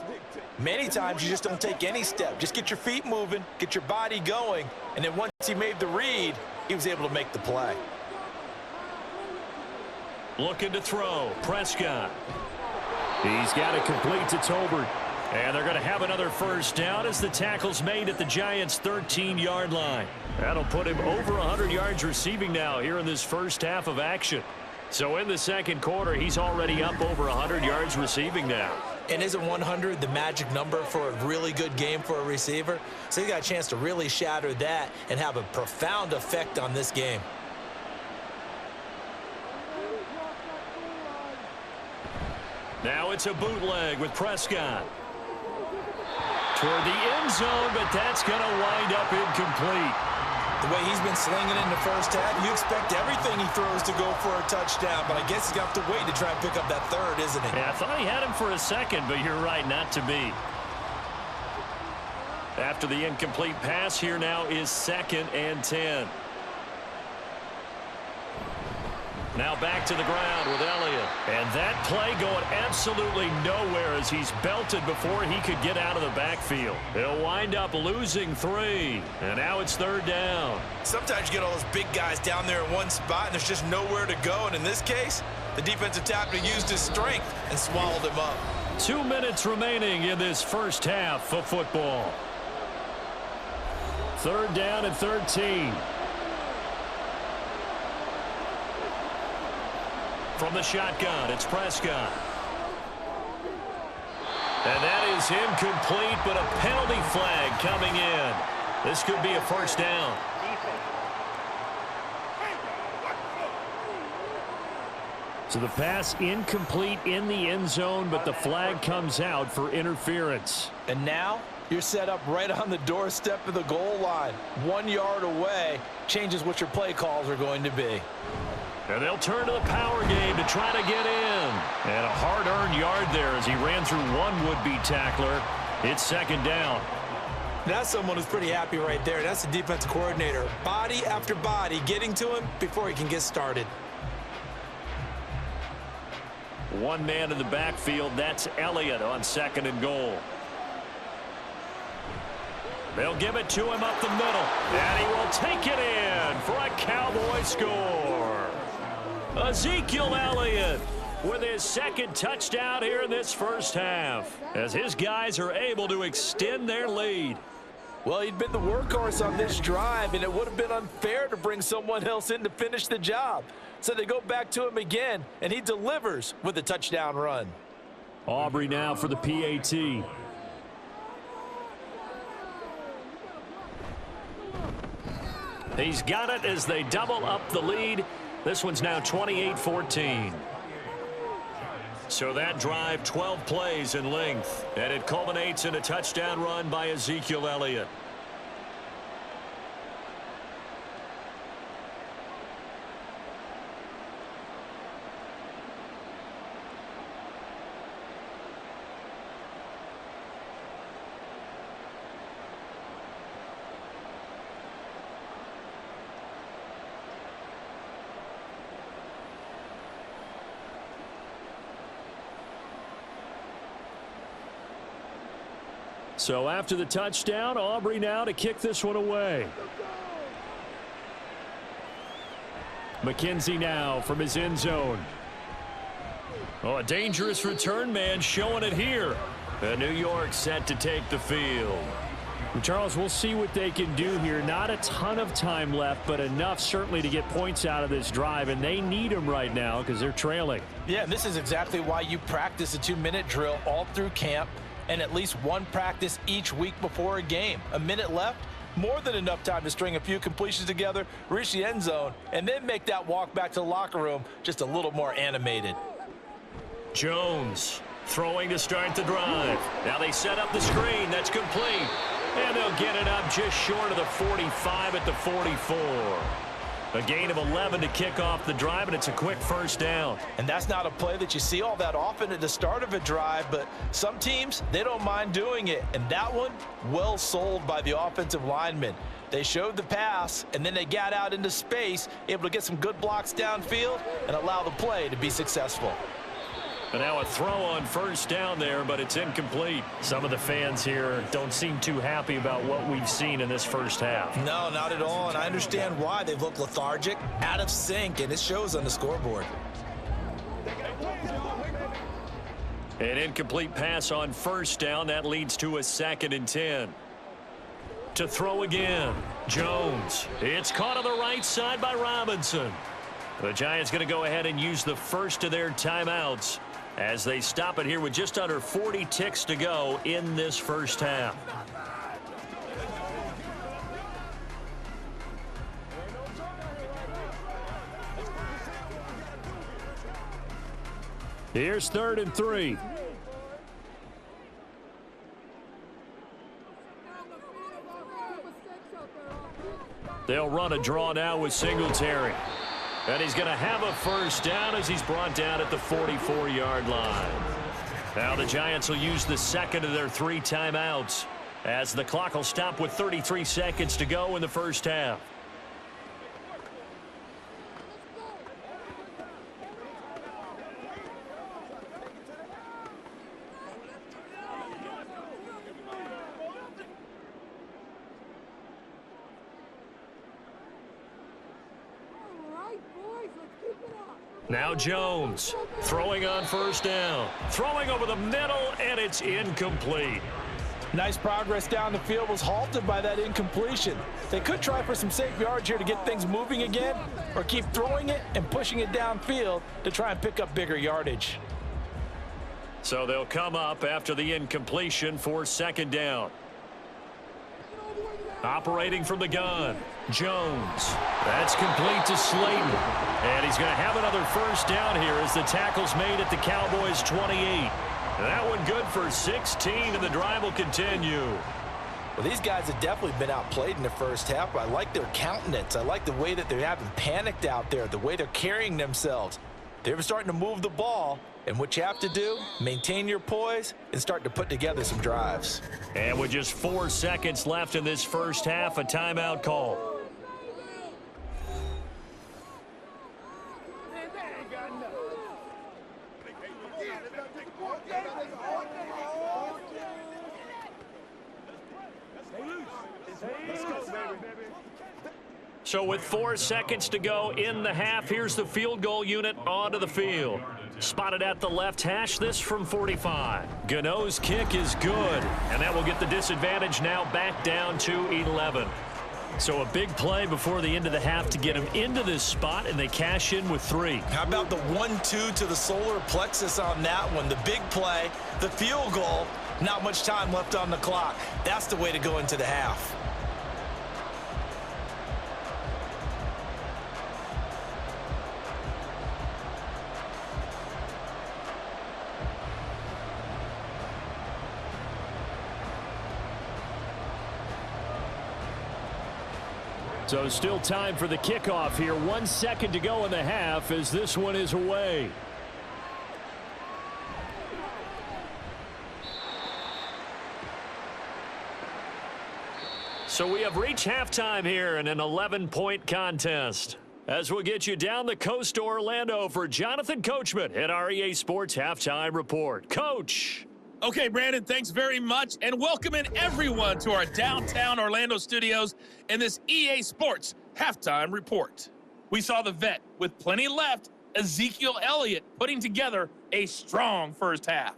Many times you just don't take any step. Just get your feet moving, get your body going, and then once he made the read, he was able to make the play. Looking to throw, Prescott. He's got it complete to Tolbert. And they're going to have another 1st down as the tackle's made at the Giants' 13-yard line. That'll put him over 100 yards receiving now here in this first half of action. So in the 2nd quarter, he's already up over 100 yards receiving now. And isn't 100 the magic number for a really good game for a receiver? So he got a chance to really shatter that and have a profound effect on this game. Now it's a bootleg with Prescott. toward the end zone, but that's going to wind up incomplete. The way he's been slinging in the first half, you expect everything he throws to go for a touchdown, but I guess he's going to have to wait to try and pick up that third, isn't he? Yeah, I thought he had him for a second, but you're right, not to be. After the incomplete pass, here now is 2nd and 10. Now back to the ground with Elliott. And that play going absolutely nowhere as he's belted before he could get out of the backfield. He'll wind up losing 3. And now it's 3rd down. Sometimes you get all those big guys down there in one spot and there's just nowhere to go. And in this case, the defensive tackle used his strength and swallowed him up. 2 minutes remaining in this first half of football. 3rd down and 13. From the shotgun, it's Prescott. And that is incomplete, but a penalty flag coming in. This could be a first down. So the pass incomplete in the end zone, but the flag comes out for interference. And now you're set up right on the doorstep of the goal line. 1 yard away changes what your play calls are going to be. And they'll turn to the power game to try to get in. And a hard-earned yard there as he ran through one would-be tackler. It's 2nd down. That's someone who's pretty happy right there. That's the defensive coordinator. Body after body getting to him before he can get started. One man in the backfield. That's Elliott on 2nd and goal. They'll give it to him up the middle. And he will take it in for a Cowboy score. Ezekiel Elliott with his 2nd touchdown here in this first half as his guys are able to extend their lead. Well, he'd been the workhorse on this drive, and it would have been unfair to bring someone else in to finish the job. So they go back to him again, and he delivers with a touchdown run. Aubrey now for the PAT. He's got it as they double up the lead. This one's now 28-14. So that drive, 12 plays in length, and it culminates in a touchdown run by Ezekiel Elliott. So after the touchdown, Aubrey now to kick this one away. McKenzie now from his end zone. Oh, a dangerous return man showing it here. And New York set to take the field. Charles, we'll see what they can do here. Not a ton of time left, but enough certainly to get points out of this drive, and they need them right now because they're trailing. Yeah, and this is exactly why you practice a 2-minute drill all through camp and at least one practice each week before a game. A minute left, more than enough time to string a few completions together, reach the end zone, and then make that walk back to the locker room just a little more animated. Jones throwing to start the drive. Now they set up the screen. That's complete. And they'll get it up just short of the 45 at the 44. A gain of 11 to kick off the drive, and it's a quick first down. And that's not a play that you see all that often at the start of a drive, but some teams, they don't mind doing it. And that one, well sold by the offensive lineman. They showed the pass, and then they got out into space, able to get some good blocks downfield and allow the play to be successful. And now a throw on first down there, but it's incomplete. Some of the fans here don't seem too happy about what we've seen in this first half. No, not at all, and I understand why. They've looked lethargic, out of sync, and it shows on the scoreboard. An incomplete pass on first down. That leads to a 2nd and 10. To throw again, Jones. It's caught on the right side by Robinson. The Giants going to go ahead and use the first of their timeouts as they stop it here with just under 40 ticks to go in this first half. Here's 3rd and 3. They'll run a draw now with Singletary. And he's going to have a first down as he's brought down at the 44-yard line. Now the Giants will use the second of their 3 timeouts as the clock will stop with 33 seconds to go in the first half. Now Jones throwing on first down. Throwing over the middle, and it's incomplete. Nice progress down the field, was halted by that incompletion. They could try for some safe yards here to get things moving again, or keep throwing it and pushing it downfield to try and pick up bigger yardage. So they'll come up after the incompletion for second down. Operating from the gun, Jones. That's complete to Slayton. And he's going to have another first down here as the tackle's made at the Cowboys' 28. That one good for 16, and the drive will continue. Well, these guys have definitely been outplayed in the first half. I like their countenance. I like the way that they haven't panicked out there, the way they're carrying themselves. They're starting to move the ball, and what you have to do, maintain your poise and start to put together some drives. And with just 4 seconds left in this first half, a timeout call. So with 4 seconds to go in the half, here's the field goal unit onto the field. Spotted at the left hash, this from 45. Gano's kick is good, and that will get the disadvantage now back down to 11. So a big play before the end of the half to get him into this spot, and they cash in with 3. How about the 1-2 to the solar plexus on that one? The big play, the field goal, not much time left on the clock. That's the way to go into the half. So still time for the kickoff here. 1 second to go in the half as this one is away. So we have reached halftime here in an 11-point contest. As we'll get you down the coast to Orlando for Jonathan Coachman at our EA Sports Halftime Report. Coach. Okay, Brandon, thanks very much, and welcome in everyone to our downtown Orlando studios in this EA Sports Halftime Report. We saw the vet with plenty left, Ezekiel Elliott, putting together a strong first half.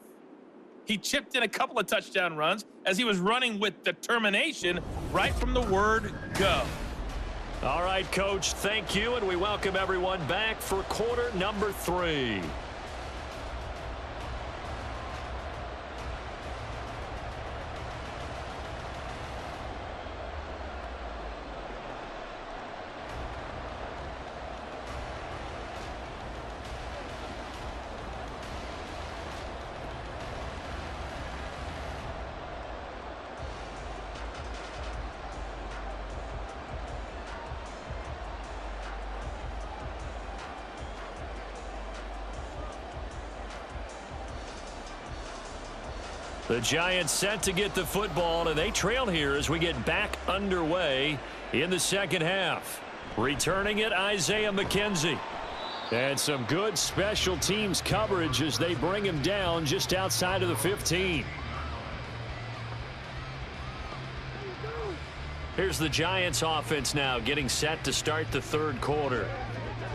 He chipped in a couple of touchdown runs as he was running with determination right from the word go. All right, Coach, thank you, and we welcome everyone back for quarter number 3. The Giants set to get the football, and they trail here as we get back underway in the second half. Returning it, Isaiah McKenzie. And some good special teams coverage as they bring him down just outside of the 15. Here's the Giants offense now getting set to start the third quarter.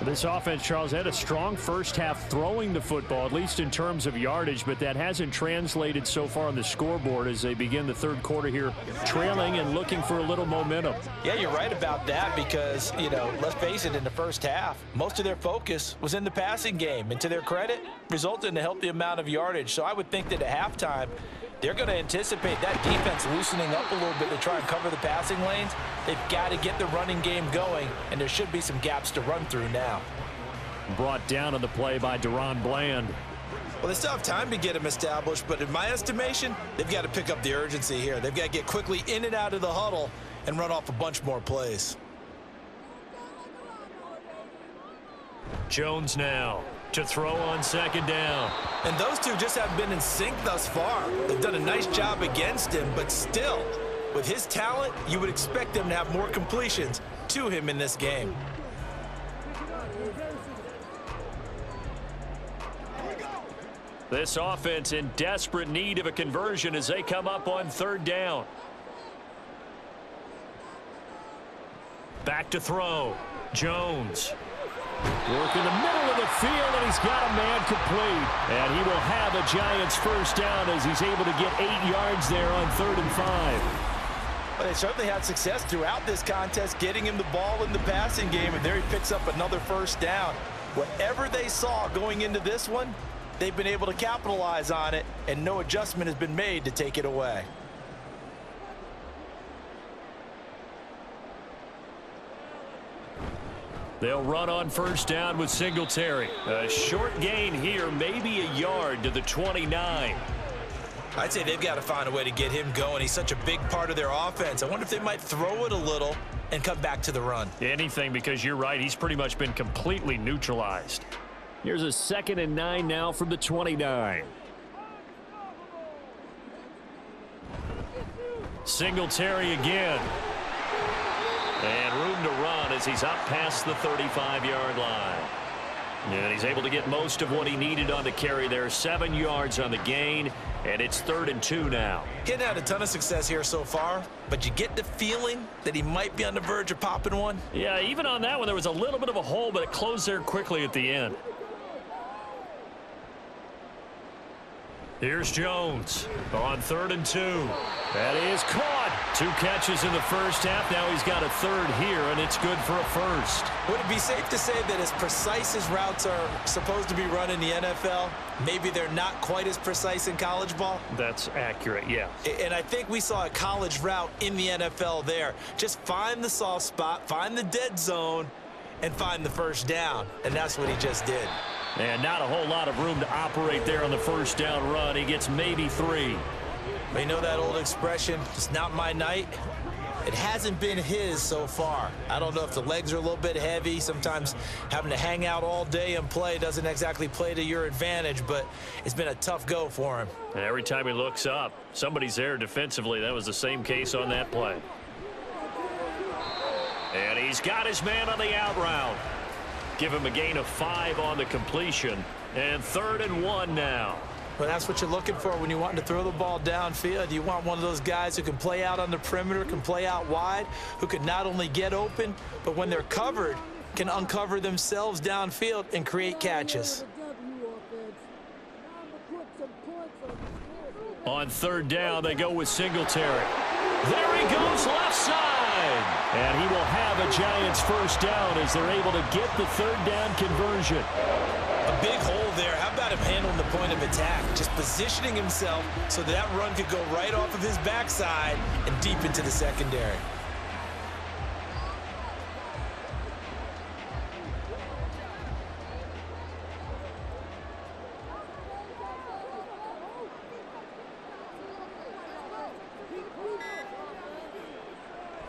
This offense, Charles, had a strong first half throwing the football, at least in terms of yardage, but that hasn't translated so far on the scoreboard as they begin the third quarter here, trailing and looking for a little momentum. Yeah, you're right about that because, you know, let's face it, in the first half, most of their focus was in the passing game, and to their credit, resulted in a healthy amount of yardage. So I would think that at halftime, they're going to anticipate that defense loosening up a little bit to try and cover the passing lanes. They've got to get the running game going, and there should be some gaps to run through now. Brought down on the play by Deron Bland. Well, they still have time to get him established, but in my estimation, they've got to pick up the urgency here. They've got to get quickly in and out of the huddle and run off a bunch more plays. Jones now to throw on second down. And those two just haven't been in sync thus far. They've done a nice job against him, but still, with his talent, you would expect them to have more completions to him in this game. This offense in desperate need of a conversion as they come up on third down. Back to throw. Jones. Work in the middle of the field, and he's got a man complete. And he will have a Giants first down as he's able to get 8 yards there on 3rd and 5. Well, they certainly had success throughout this contest, getting him the ball in the passing game, and there he picks up another first down. Whatever they saw going into this one, they've been able to capitalize on it, and no adjustment has been made to take it away. They'll run on first down with Singletary. A short gain here, maybe a yard to the 29. I'd say they've got to find a way to get him going. He's such a big part of their offense. I wonder if they might throw it a little and come back to the run. Anything, because you're right. He's pretty much been completely neutralized. Here's a 2nd and 9 now from the 29. Singletary again. And room to run as he's up past the 35-yard line. And he's able to get most of what he needed on the carry there. 7 yards on the gain, and it's 3rd and 2 now. Getting had a ton of success here so far, but you get the feeling that he might be on the verge of popping one. Yeah, even on that one, there was a little bit of a hole, but it closed there quickly at the end. Here's Jones on 3rd and 2. That is caught. 2 catches in the first half. Now he's got a 3rd here, and it's good for a first. Would it be safe to say that as precise as routes are supposed to be run in the NFL, maybe they're not quite as precise in college ball? That's accurate, yeah. And I think we saw a college route in the NFL there. Just find the soft spot, find the dead zone, and find the first down. And that's what he just did. And not a whole lot of room to operate there on the first down run. He gets maybe 3. You know that old expression, it's not my night? It hasn't been his so far. I don't know if the legs are a little bit heavy. Sometimes having to hang out all day and play doesn't exactly play to your advantage, but it's been a tough go for him. And every time he looks up, somebody's there defensively. That was the same case on that play. And he's got his man on the out route. Give him a gain of 5 on the completion. And 3rd and 1 now. Well, that's what you're looking for when you want to throw the ball downfield. You want one of those guys who can play out on the perimeter, can play out wide, who can not only get open, but when they're covered, can uncover themselves downfield and create catches. On 3rd down, they go with Singletary. There he goes, left side. And he will have a Giants first down as they're able to get the 3rd down conversion. A big hole there. How about him handling the point of attack? Just positioning himself so that run could go right off of his backside and deep into the secondary.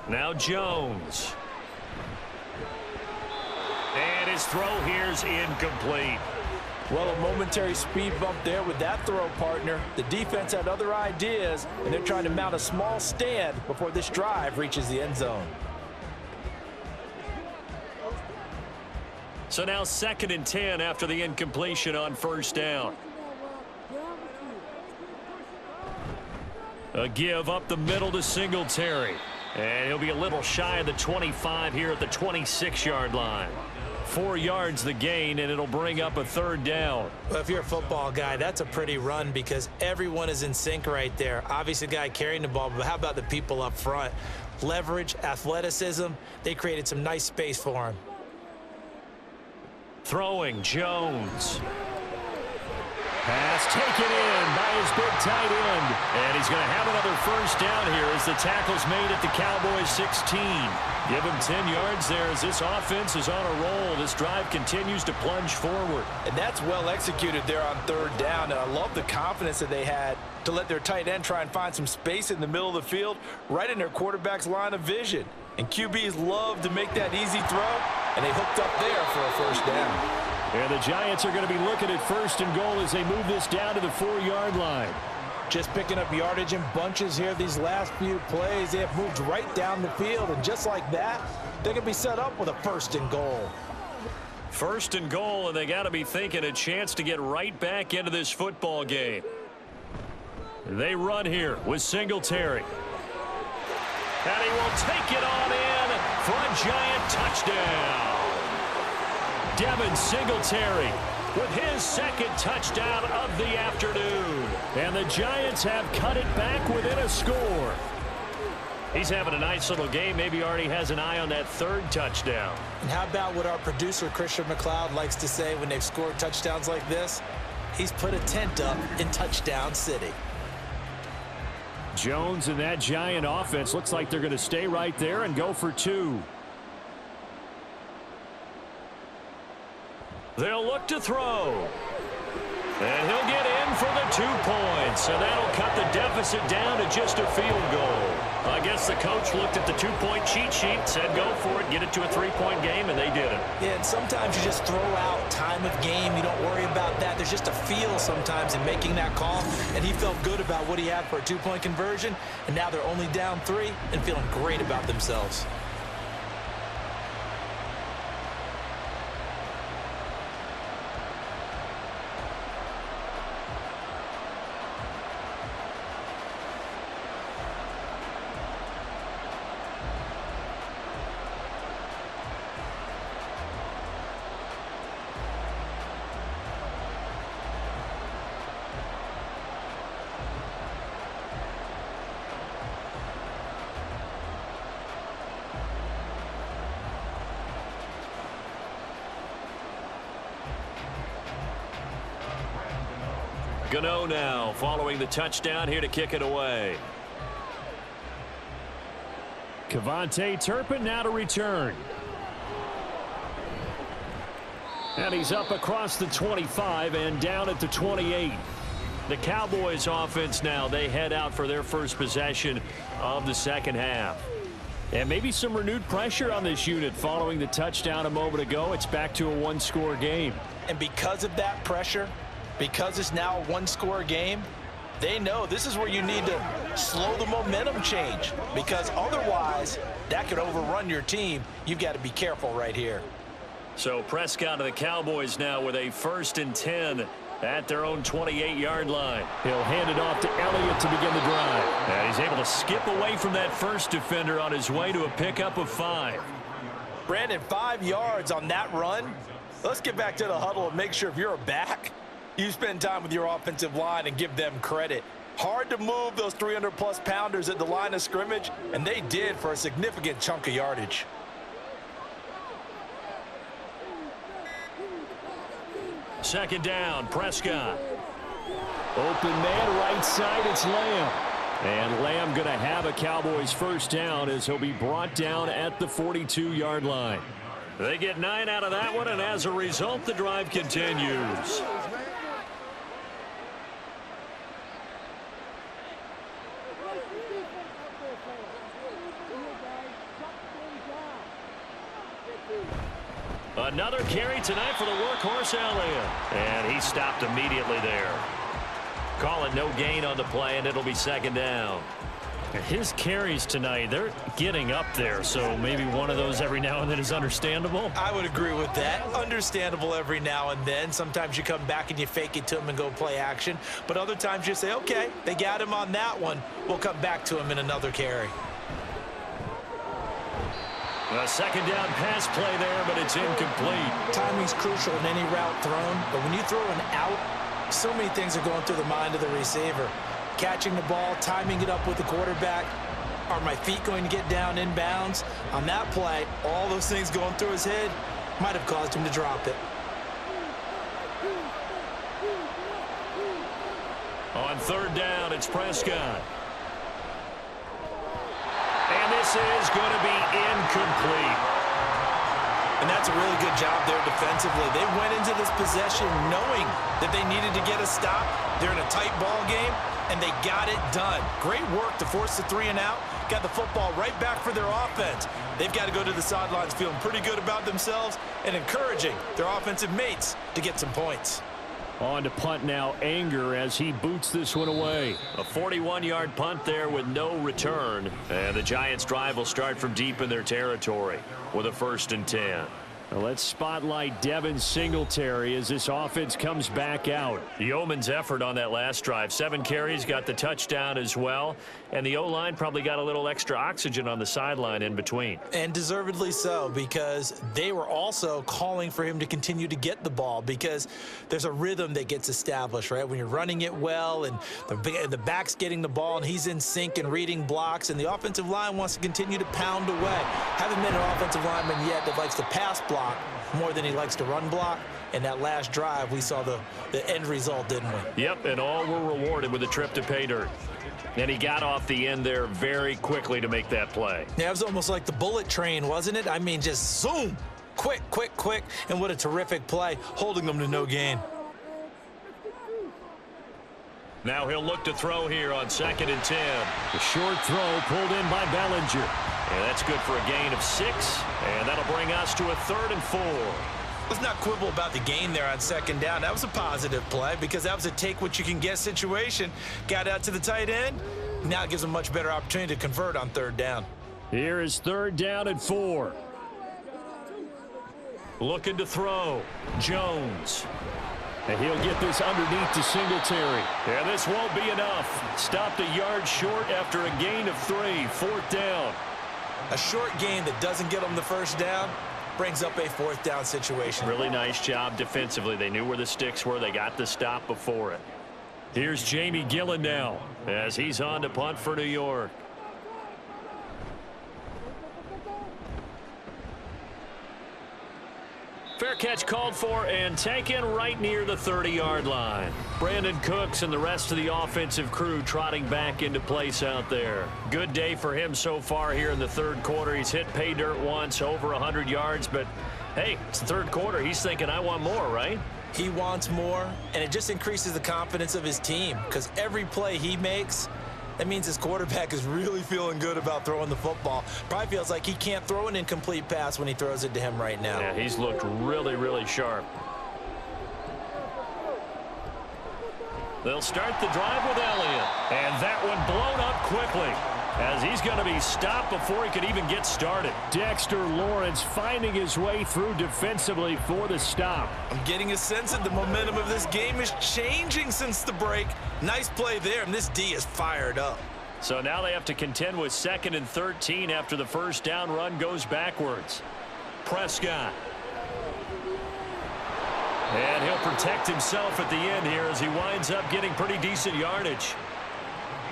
Now Jones. And his throw here's incomplete. Well, a momentary speed bump there with that throw, partner. The defense had other ideas, and they're trying to mount a small stand before this drive reaches the end zone. So now 2nd and 10 after the incompletion on first down. A give up the middle to Singletary. And he'll be a little shy of the 25 here at the 26-yard line. 4 yards the gain, and it'll bring up a 3rd down. Well, if you're a football guy, that's a pretty run because everyone is in sync right there. Obviously, the guy carrying the ball, but how about the people up front? Leverage, athleticism, they created some nice space for him. Throwing, Jones. Pass taken in by his big tight end. And he's going to have another first down here as the tackle's made at the Cowboys 16. Give him 10 yards there as this offense is on a roll. This drive continues to plunge forward. And that's well executed there on 3rd down. And I love the confidence that they had to let their tight end try and find some space in the middle of the field right in their quarterback's line of vision. And QBs love to make that easy throw, and they hooked up there for a first down. And the Giants are going to be looking at 1st and goal as they move this down to the 4-yard line. Just picking up yardage in bunches here these last few plays. They have moved right down the field, and just like that, they can be set up with a 1st and goal. 1st and goal, and they got to be thinking a chance to get right back into this football game. They run here with Singletary. And he will take it on in for a Giant touchdown. Devin Singletary with his 2nd touchdown of the afternoon. And the Giants have cut it back within a score. He's having a nice little game. Maybe already has an eye on that 3rd touchdown. And how about what our producer, Christian McLeod, likes to say when they've scored touchdowns like this? He's put a tent up in Touchdown City. Jones and that Giant offense looks like they're going to stay right there and go for 2. They'll look to throw. And he'll get in for the 2 points. And that'll cut the deficit down to just a field goal. I guess the coach looked at the 2-point cheat sheet, said go for it, get it to a 3-point game, and they did it. Yeah, and sometimes you just throw out time of game. You don't worry about that. There's just a feel sometimes in making that call. And he felt good about what he had for a 2-point conversion. And now they're only down 3 and feeling great about themselves. Gano now following the touchdown here to kick it away. Kevontae Turpin now to return. And he's up across the 25 and down at the 28. The Cowboys offense now, they head out for their first possession of the 2nd half. And maybe some renewed pressure on this unit following the touchdown a moment ago. It's back to a 1-score game. And because of that pressure, because it's now a 1-score game, they know this is where you need to slow the momentum change, because otherwise that could overrun your team. You've got to be careful right here. So Prescott of the Cowboys now with a 1st and 10 at their own 28-yard line. He'll hand it off to Elliott to begin the drive. And he's able to skip away from that first defender on his way to a pickup of 5. Brandon, 5 yards on that run. Let's get back to the huddle and make sure if you're a back, you spend time with your offensive line and give them credit. Hard to move those 300-plus pounders at the line of scrimmage, and they did for a significant chunk of yardage. Second down, Prescott. Open man, right side, it's Lamb. And Lamb going to have a Cowboys first down as he'll be brought down at the 42-yard line. They get 9 out of that one, and as a result, the drive continues. Another carry tonight for the workhorse Elliott. And he stopped immediately there. Call it no gain on the play, and it'll be 2nd down. His carries tonight, they're getting up there, so maybe one of those every now and then is understandable. I would agree with that. Understandable every now and then. Sometimes you come back and you fake it to him and go play action. But other times you say, okay, they got him on that one. We'll come back to him in another carry. A 2nd down pass play there, but it's incomplete. Timing's crucial in any route thrown, but when you throw an out, so many things are going through the mind of the receiver. Catching the ball, timing it up with the quarterback. Are my feet going to get down inbounds? On that play, all those things going through his head might have caused him to drop it. On 3rd down, it's Prescott. And this is going to be incomplete. And that's a really good job there defensively. They went into this possession knowing that they needed to get a stop. They're in a tight ball game, and they got it done. Great work to force the 3 and out. Got the football right back for their offense. They've got to go to the sidelines feeling pretty good about themselves and encouraging their offensive mates to get some points. On to punt now, Anger, as he boots this one away. A 41-yard punt there with no return. And the Giants' drive will start from deep in their territory with a 1st and 10. Now let's spotlight Devin Singletary as this offense comes back out. Yeoman's effort on that last drive. 7 carries, got the touchdown as well. And the O-line probably got a little extra oxygen on the sideline in between. And deservedly so, because they were also calling for him to continue to get the ball, because there's a rhythm that gets established, right? When you're running it well and the back's getting the ball and he's in sync and reading blocks, and the offensive line wants to continue to pound away. Haven't been an offensive lineman yet that likes to pass block more than he likes to run block. And that last drive, we saw the end result, didn't we? Yep, and all were rewarded with a trip to pay dirt. And he got off the end there very quickly to make that play. Yeah, it was almost like the bullet train, wasn't it? I mean, just zoom, quick, quick, quick, and what a terrific play, holding them to no gain. Now he'll look to throw here on 2nd and 10. The short throw pulled in by Bellinger. And that's good for a gain of 6. And that'll bring us to a 3rd and 4. Let's not quibble about the gain there on 2nd down. That was a positive play because that was a take-what-you-can-get situation. Got out to the tight end. Now it gives them a much better opportunity to convert on 3rd down. Here is 3rd down and 4. Looking to throw. Jones. And he'll get this underneath to Singletary. And this won't be enough. Stopped a yard short after a gain of 3. 4th down. A short gain that doesn't get them the 1st down brings up a 4th down situation. Really nice job defensively. They knew where the sticks were. They got the stop before it. Here's Jamie Gillen now as he's on to punt for New York. Fair catch called for and taken right near the 30-yard line. Brandon Cooks and the rest of the offensive crew trotting back into place out there. Good day for him so far here in the 3rd quarter. He's hit pay dirt once, over 100 yards, but hey, it's the 3rd quarter. He's thinking, I want more, right? He wants more, and it just increases the confidence of his team, because every play he makes, that means his quarterback is really feeling good about throwing the football. Probably feels like he can't throw an incomplete pass when he throws it to him right now. Yeah, he's looked really, really sharp. They'll start the drive with Elliott. And that one blown up quickly, as he's going to be stopped before he could even get started. Dexter Lawrence finding his way through defensively for the stop. I'm getting a sense that the momentum of this game is changing since the break. Nice play there, and this D is fired up. So now they have to contend with 2nd and 13 after the 1st down run goes backwards. Prescott. And he'll protect himself at the end here as he winds up getting pretty decent yardage.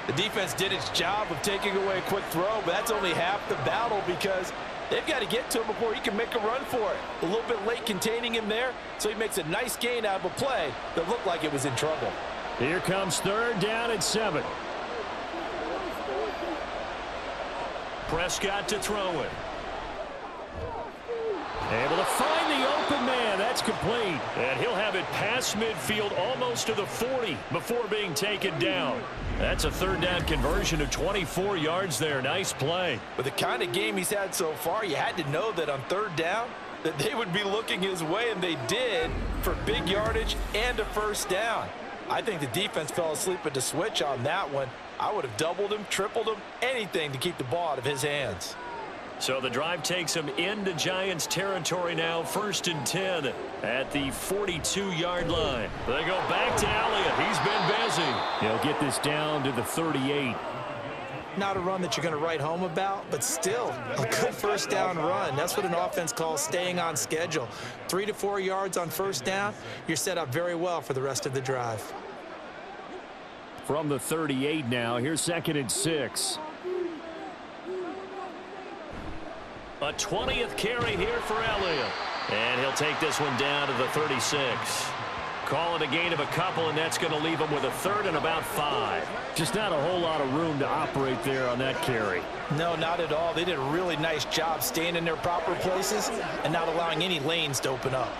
The defense did its job of taking away a quick throw, but that's only half the battle because they've got to get to him before he can make a run for it. A little bit late containing him there, so he makes a nice gain out of a play that looked like it was in trouble. Here comes 3rd down and 7. Prescott to throw it. Able to find the open man. That's complete. And he'll have it past midfield almost to the 40 before being taken down. That's a 3rd down conversion of 24 yards there. Nice play. With the kind of game he's had so far, you had to know that on 3rd down that they would be looking his way, and they did, for big yardage and a 1st down. I think the defense fell asleep at the switch on that one. I would have doubled him, tripled him, anything to keep the ball out of his hands. So the drive takes him into Giants territory now, 1st and 10 at the 42-yard line. They go back to Elliott. He's been busy. He'll get this down to the 38. Not a run that you're going to write home about, but still a good 1st down run. That's what an offense calls staying on schedule. 3 to 4 yards on 1st down, you're set up very well for the rest of the drive. From the 38 now, here's 2nd and 6. A 20th carry here for Elliott. And he'll take this one down to the 36. Call it a gain of a couple, and that's going to leave them with a third and about 5. Just not a whole lot of room to operate there on that carry. No, not at all. They did a really nice job staying in their proper places and not allowing any lanes to open up.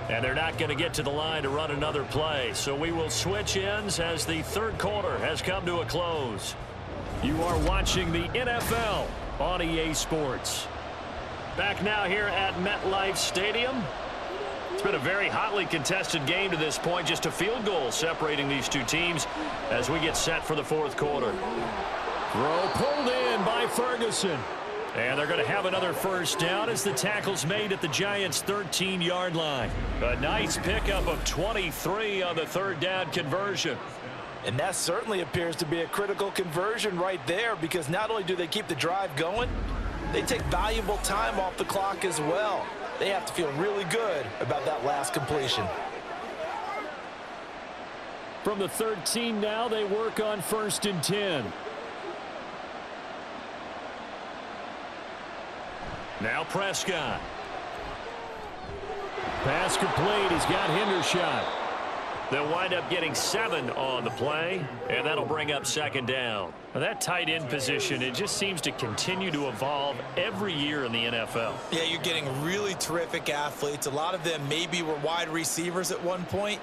And they're not going to get to the line to run another play. So we will switch ends as the third quarter has come to a close. You are watching the NFL on EA Sports. Back now here at MetLife Stadium. It's been a very hotly contested game to this point. Just a field goal separating these two teams as we get set for the fourth quarter. Throw pulled in by Ferguson. And they're going to have another first down as the tackle's made at the Giants' 13-yard line. A nice pickup of 23 on the third down conversion. And that certainly appears to be a critical conversion right there, because not only do they keep the drive going, they take valuable time off the clock as well. They have to feel really good about that last completion. From the 13 now, they work on 1st and 10. Now Prescott. Pass complete. He's got Hendershot. They'll wind up getting 7 on the play, and that'll bring up 2nd down. Now that tight end position, it just seems to continue to evolve every year in the NFL. Yeah, you're getting really terrific athletes. A lot of them maybe were wide receivers at one point.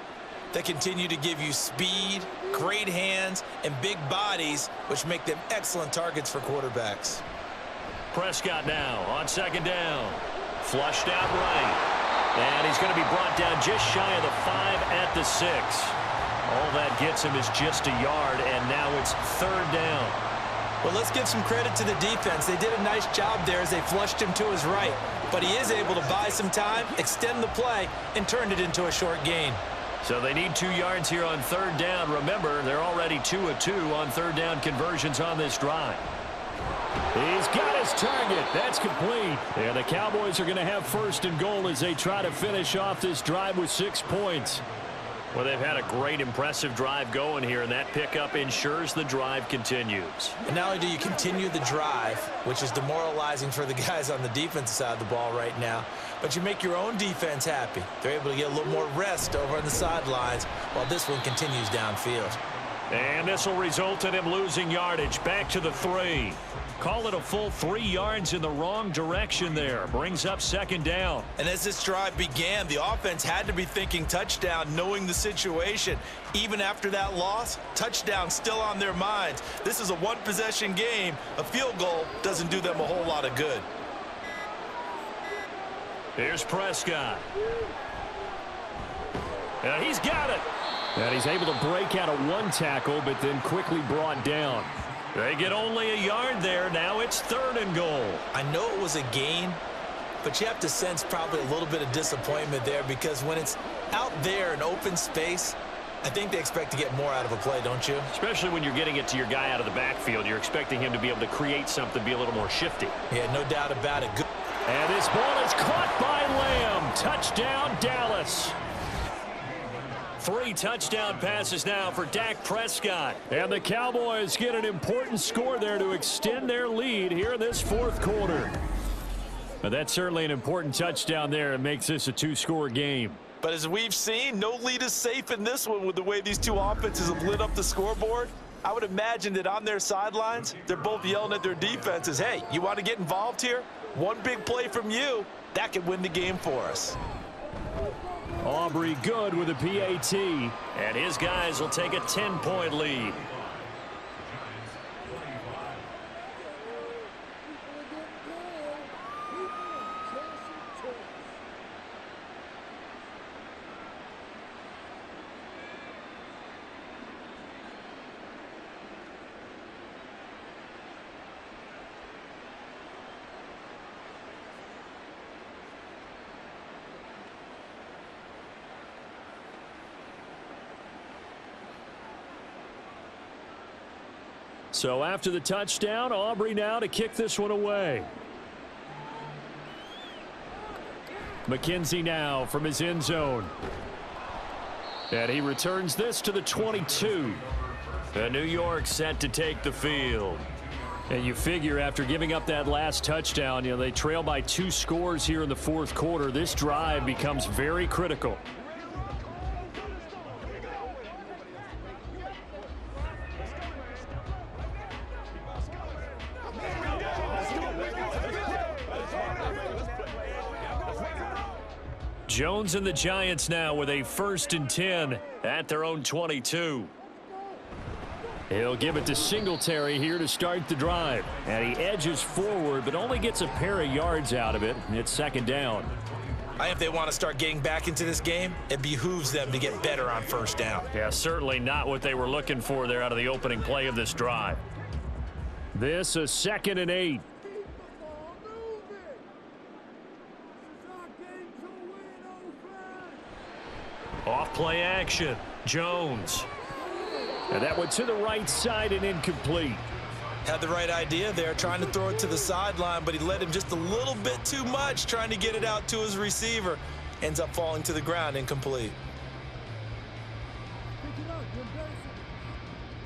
They continue to give you speed, great hands, and big bodies, which make them excellent targets for quarterbacks. Prescott now on 2nd down. Flushed out right. And he's going to be brought down just shy of the 5 at the 6. All that gets him is just a yard, and now it's 3rd down. Well, let's give some credit to the defense. They did a nice job there as they flushed him to his right. But he is able to buy some time, extend the play, and turned it into a short gain. So they need 2 yards here on 3rd down. Remember, they're already 2 of 2 on 3rd down conversions on this drive. He's got his target. That's complete. And the Cowboys are going to have 1st and goal as they try to finish off this drive with 6 points. Well, they've had a great, impressive drive going here, and that pickup ensures the drive continues. And not only do you continue the drive, which is demoralizing for the guys on the defensive side of the ball right now, but you make your own defense happy. They're able to get a little more rest over on the sidelines while this one continues downfield. And this will result in him losing yardage back to the 3. Call it a full 3 yards in the wrong direction there. Brings up 2nd down. And as this drive began, the offense had to be thinking touchdown, knowing the situation. Even after that loss, touchdown still on their minds. This is a one-possession game. A field goal doesn't do them a whole lot of good. Here's Prescott. And he's got it. And he's able to break out of 1 tackle, but then quickly brought down. They get only a yard there. Now it's 3rd and goal. I know it was a gain, but you have to sense probably a little bit of disappointment there, because when it's out there in open space, I think they expect to get more out of a play, don't you? Especially when you're getting it to your guy out of the backfield. You're expecting him to be able to create something, be a little more shifty. Yeah, no doubt about it. Good. And this ball is caught by Lamb. Touchdown, Dallas. 3 touchdown passes now for Dak Prescott. And the Cowboys get an important score there to extend their lead here in this 4th quarter. But that's certainly an important touchdown there. It makes this a 2-score game. But as we've seen, no lead is safe in this one with the way these two offenses have lit up the scoreboard. I would imagine that on their sidelines, they're both yelling at their defenses, hey, you want to get involved here? One big play from you, that could win the game for us. Aubrey good with a PAT. And his guys will take a 10-point lead. So after the touchdown, Aubrey now to kick this one away. McKenzie now from his end zone. And he returns this to the 22. New York set to take the field. And you figure after giving up that last touchdown, they trail by 2 scores here in the fourth quarter. This drive becomes very critical. Jones and the Giants now with a 1st and 10 at their own 22. He'll give it to Singletary here to start the drive. And he edges forward, but only gets a pair of yards out of it. It's 2nd down. If they want to start getting back into this game, it behooves them to get better on 1st down. Yeah, certainly not what they were looking for there out of the opening play of this drive. This a 2nd and 8. Off play action. Jones. And that went to the right side and incomplete. Had the right idea there, trying to throw it to the sideline, but he led him just a little bit too much, trying to get it out to his receiver. Ends up falling to the ground, incomplete.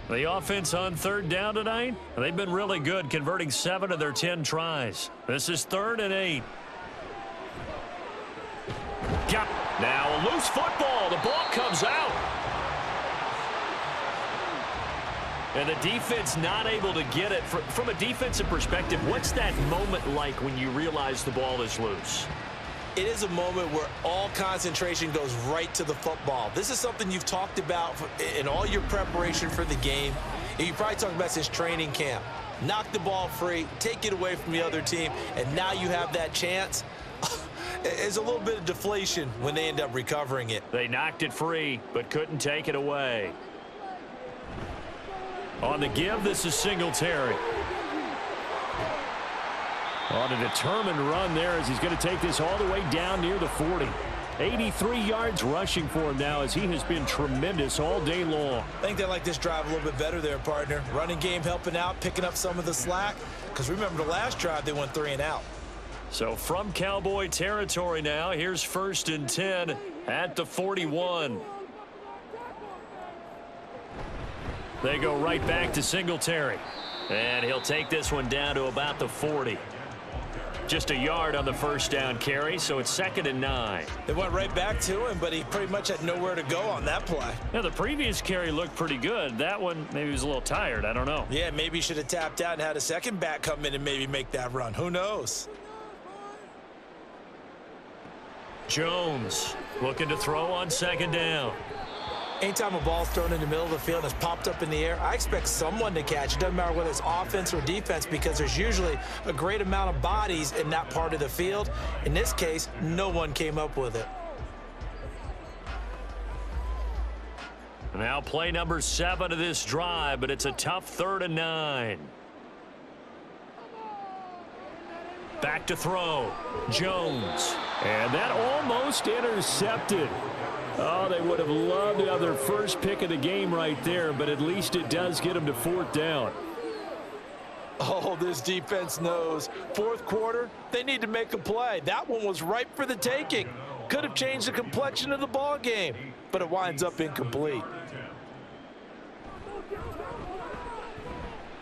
The offense on 3rd down tonight, they've been really good, converting 7 of their 10 tries. This is 3rd and 8. Now a loose football. The ball comes out. And the defense not able to get it. From a defensive perspective, what's that moment like when you realize the ball is loose? It is a moment where all concentration goes right to the football. This is something you've talked about in all your preparation for the game. You probably talked about since training camp. Knock the ball free, take it away from the other team, and now you have that chance. There's a little bit of deflation when they end up recovering it. They knocked it free, but couldn't take it away. On the give, this is Singletary. On a determined run there as he's going to take this all the way down near the 40. 83 yards rushing for him now as he has been tremendous all day long. I think they like this drive a little bit better there, partner. Running game helping out, picking up some of the slack. Because remember the last drive, they went 3 and out. So from Cowboy territory now, here's 1st and 10 at the 41. They go right back to Singletary. And he'll take this one down to about the 40. Just a yard on the 1st down carry, so it's 2nd and 9. They went right back to him, but he pretty much had nowhere to go on that play. Now, the previous carry looked pretty good. That one, maybe he was a little tired. I don't know. Yeah, maybe he should have tapped out and had a second back come in and maybe make that run. Who knows? Jones looking to throw on 2nd down. Anytime a ball's thrown in the middle of the field and it's popped up in the air, I expect someone to catch. It doesn't matter whether it's offense or defense because there's usually a great amount of bodies in that part of the field. In this case, no one came up with it. Now play number 7 of this drive, but it's a tough 3rd and 9. Back to throw. Jones. And that almost intercepted. Oh, they would have loved to have their first pick of the game right there, but at least it does get them to 4th down. Oh, this defense knows. 4th quarter, they need to make a play. That one was ripe for the taking. Could have changed the complexion of the ball game, but it winds up incomplete.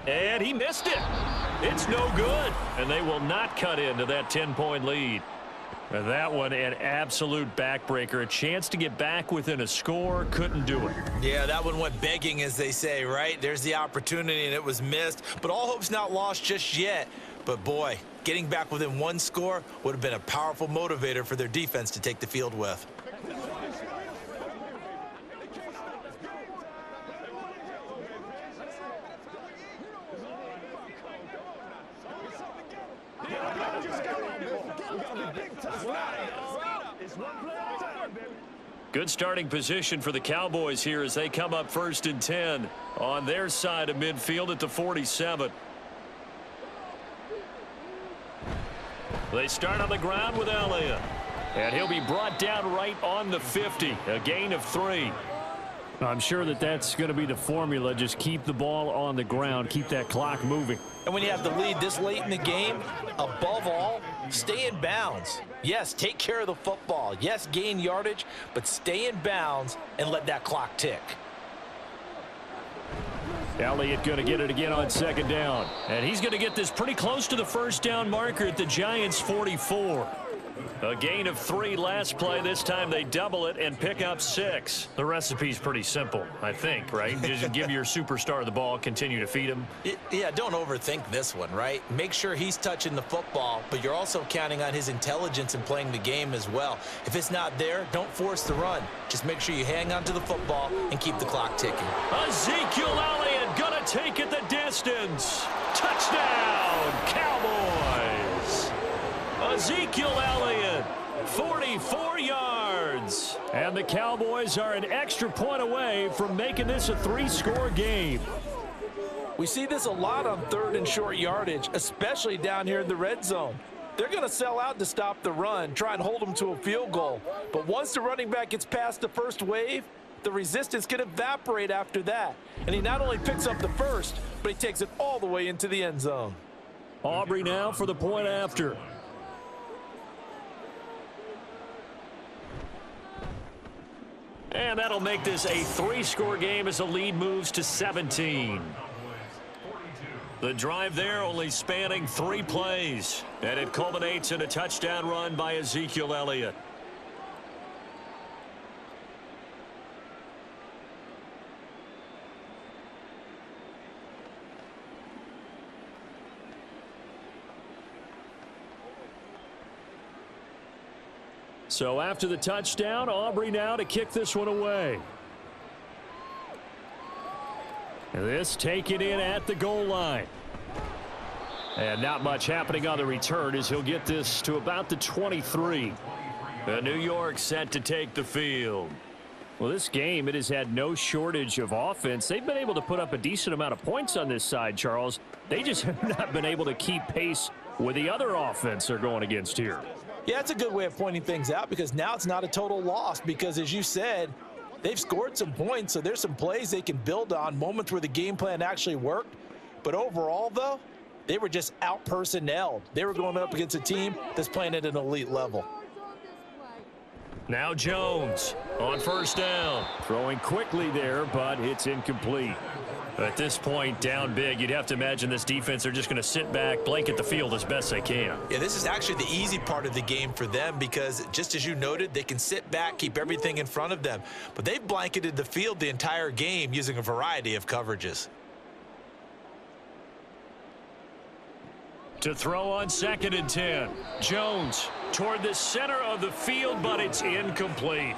And he missed it. It's no good. And they will not cut into that 10-point lead. And that one, an absolute backbreaker. A chance to get back within a score. Couldn't do it. Yeah, that one went begging, as they say, right? There's the opportunity, and it was missed. But all hope's not lost just yet. But, boy, getting back within 1 score would have been a powerful motivator for their defense to take the field with. Good starting position for the Cowboys here as they come up 1st and 10 on their side of midfield at the 47. They start on the ground with Elliott. And he'll be brought down right on the 50. A gain of 3. I'm sure that that's going to be the formula. Just keep the ball on the ground. Keep that clock moving. And when you have the lead this late in the game, above all, stay in bounds. Yes, take care of the football. Yes, gain yardage, but stay in bounds and let that clock tick. Elliott going to get it again on second down. And he's going to get this pretty close to the first down marker at the Giants' 44. A gain of 3 last play. This time they double it and pick up 6. The recipe's pretty simple, I think, right? Just give your superstar the ball, continue to feed him. Yeah, don't overthink this one, right? Make sure he's touching the football, but you're also counting on his intelligence in playing the game as well. If it's not there, don't force the run. Just make sure you hang on to the football and keep the clock ticking. Ezekiel Elliott gonna take it the distance. Touchdown, Cowboys. Ezekiel Elliott, 44 yards. And the Cowboys are an extra point away from making this a 3-score game. We see this a lot on 3rd and short yardage, especially down here in the red zone. They're going to sell out to stop the run, try and hold them to a field goal. But once the running back gets past the first wave, the resistance can evaporate after that. And he not only picks up the first, but he takes it all the way into the end zone. Aubrey now for the point after. And that'll make this a 3-score game as the lead moves to 17. The drive there only spanning 3 plays. And it culminates in a touchdown run by Ezekiel Elliott. So after the touchdown, Aubrey now to kick this one away. And this taken in at the goal line. And not much happening on the return as he'll get this to about the 23. New York set to take the field. Well, this game, it has had no shortage of offense. They've been able to put up a decent amount of points on this side, Charles. They just have not been able to keep pace with the other offense they're going against here. Yeah, it's a good way of pointing things out because now it's not a total loss because, as you said, they've scored some points, so there's some plays they can build on, moments where the game plan actually worked. But overall, though, they were just out-personnelled. They were going up against a team that's playing at an elite level. Now Jones on first down. Throwing quickly there, but it's incomplete. At this point, down big, you'd have to imagine this defense are just going to sit back, blanket the field as best they can. Yeah, this is actually the easy part of the game for them because, just as you noted, they can sit back, keep everything in front of them. But they've blanketed the field the entire game using a variety of coverages. To throw on 2nd and 10. Jones toward the center of the field, but it's incomplete.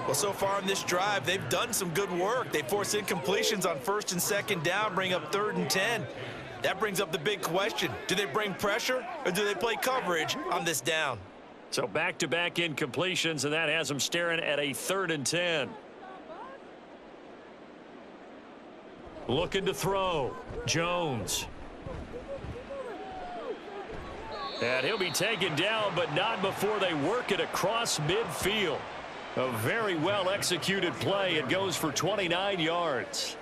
Well, so far on this drive, they've done some good work. They force incompletions on 1st and 2nd down, bring up 3rd and 10. That brings up the big question. Do they bring pressure or do they play coverage on this down? So back-to-back incompletions, and that has them staring at a 3rd and 10. Looking to throw. Jones. And he'll be taken down, but not before they work it across midfield. A very well-executed play. It goes for 29 yards.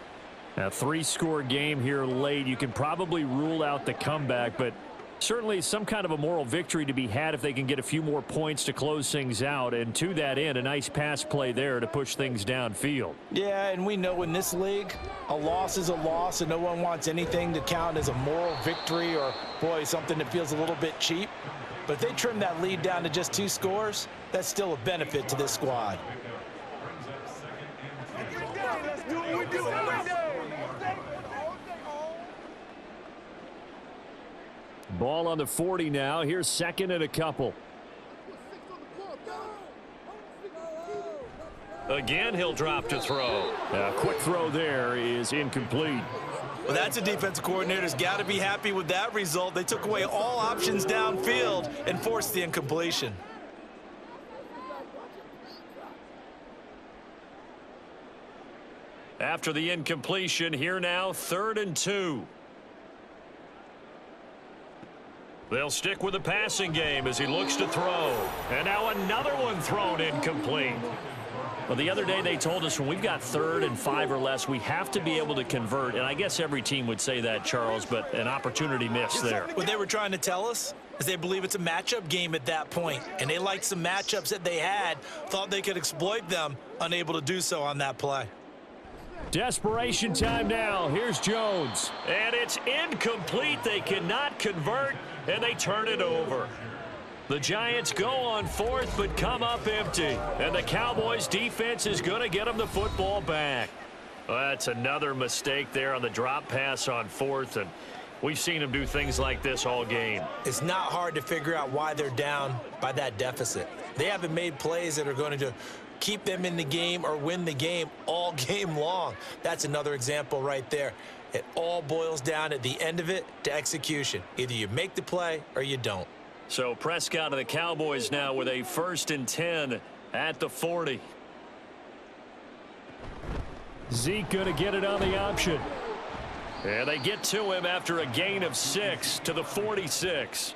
A 3-score game here late. You can probably rule out the comeback, but certainly some kind of a moral victory to be had if they can get a few more points to close things out. And to that end, a nice pass play there to push things downfield. Yeah, and we know in this league, a loss is a loss, and no one wants anything to count as a moral victory or, boy, something that feels a little bit cheap. But if they trim that lead down to just 2 scores, that's still a benefit to this squad. Ball on the 40 now. Here's 2nd and a couple. Again, he'll drop to throw. A quick throw there is incomplete. Well, that's a defensive coordinator's got to be happy with that result. They took away all options downfield and forced the incompletion. After the incompletion, here now, 3rd and 2. They'll stick with the passing game as he looks to throw. And now another one thrown incomplete. Well, the other day they told us when we've got 3rd and 5 or less, we have to be able to convert. And I guess every team would say that, Charles, but an opportunity missed there. What they were trying to tell us is they believe it's a matchup game at that point. And they liked some matchups that they had, thought they could exploit them, unable to do so on that play. Desperation time now. Here's Jones. And it's incomplete. They cannot convert, and they turn it over. The Giants go on fourth, but come up empty. And the Cowboys defense is going to get them the football back. Well, that's another mistake there on the drop pass on fourth, and we've seen them do things like this all game. It's not hard to figure out why they're down by that deficit. They haven't made plays that are going to keep them in the game or win the game all game long. That's another example right there. It all boils down at the end of it to execution. Either you make the play or you don't. So Prescott and the Cowboys now with a 1st and 10 at the 40. Zeke going to get it on the option. And they get to him after a gain of 6 to the 46.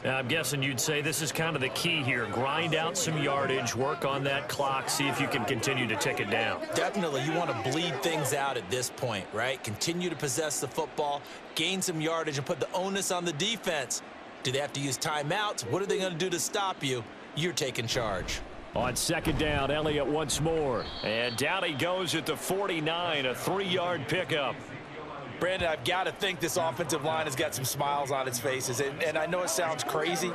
Now, I'm guessing you'd say this is kind of the key here. Grind out some yardage, work on that clock, see if you can continue to tick it down. Definitely, you want to bleed things out at this point, right? Continue to possess the football, gain some yardage, and put the onus on the defense. Do they have to use timeouts? What are they going to do to stop you? You're taking charge. On 2nd down, Elliott once more. And down he goes at the 49, a 3-yard pickup. Brandon, I've got to think this offensive line has got some smiles on its faces. And I know it sounds crazy,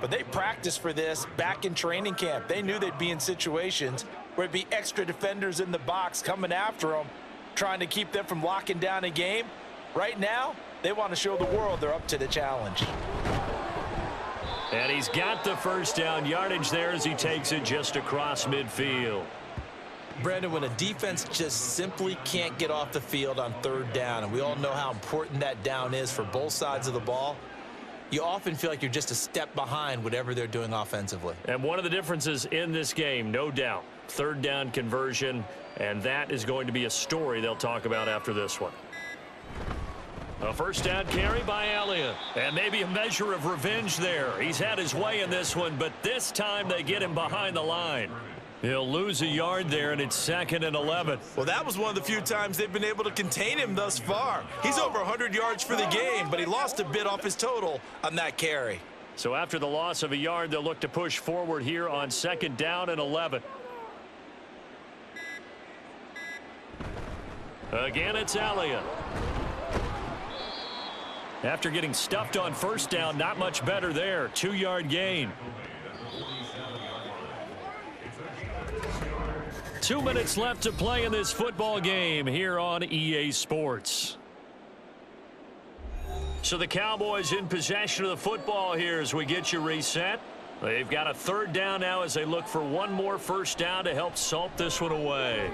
but they practiced for this back in training camp. They knew they'd be in situations where it'd be extra defenders in the box coming after them, trying to keep them from locking down a game. Right now, they want to show the world they're up to the challenge. And he's got the 1st down yardage there as he takes it just across midfield. Brandon, when a defense just simply can't get off the field on 3rd down, and we all know how important that down is for both sides of the ball, you often feel like you're just a step behind whatever they're doing offensively. And one of the differences in this game, no doubt, 3rd down conversion, and that is going to be a story they'll talk about after this one. A 1st down carry by Elliott. And maybe a measure of revenge there. He's had his way in this one, but this time they get him behind the line. He'll lose a yard there, and it's 2nd and 11. Well, that was one of the few times they've been able to contain him thus far. He's over 100 yards for the game, but he lost a bit off his total on that carry. So after the loss of a yard, they'll look to push forward here on 2nd down and 11. Again, it's Elliott. After getting stuffed on 1st down, not much better there. 2-yard gain. 2 minutes left to play in this football game here on EA Sports. So the Cowboys in possession of the football here as we get you reset. They've got a 3rd down now as they look for one more 1st down to help salt this one away.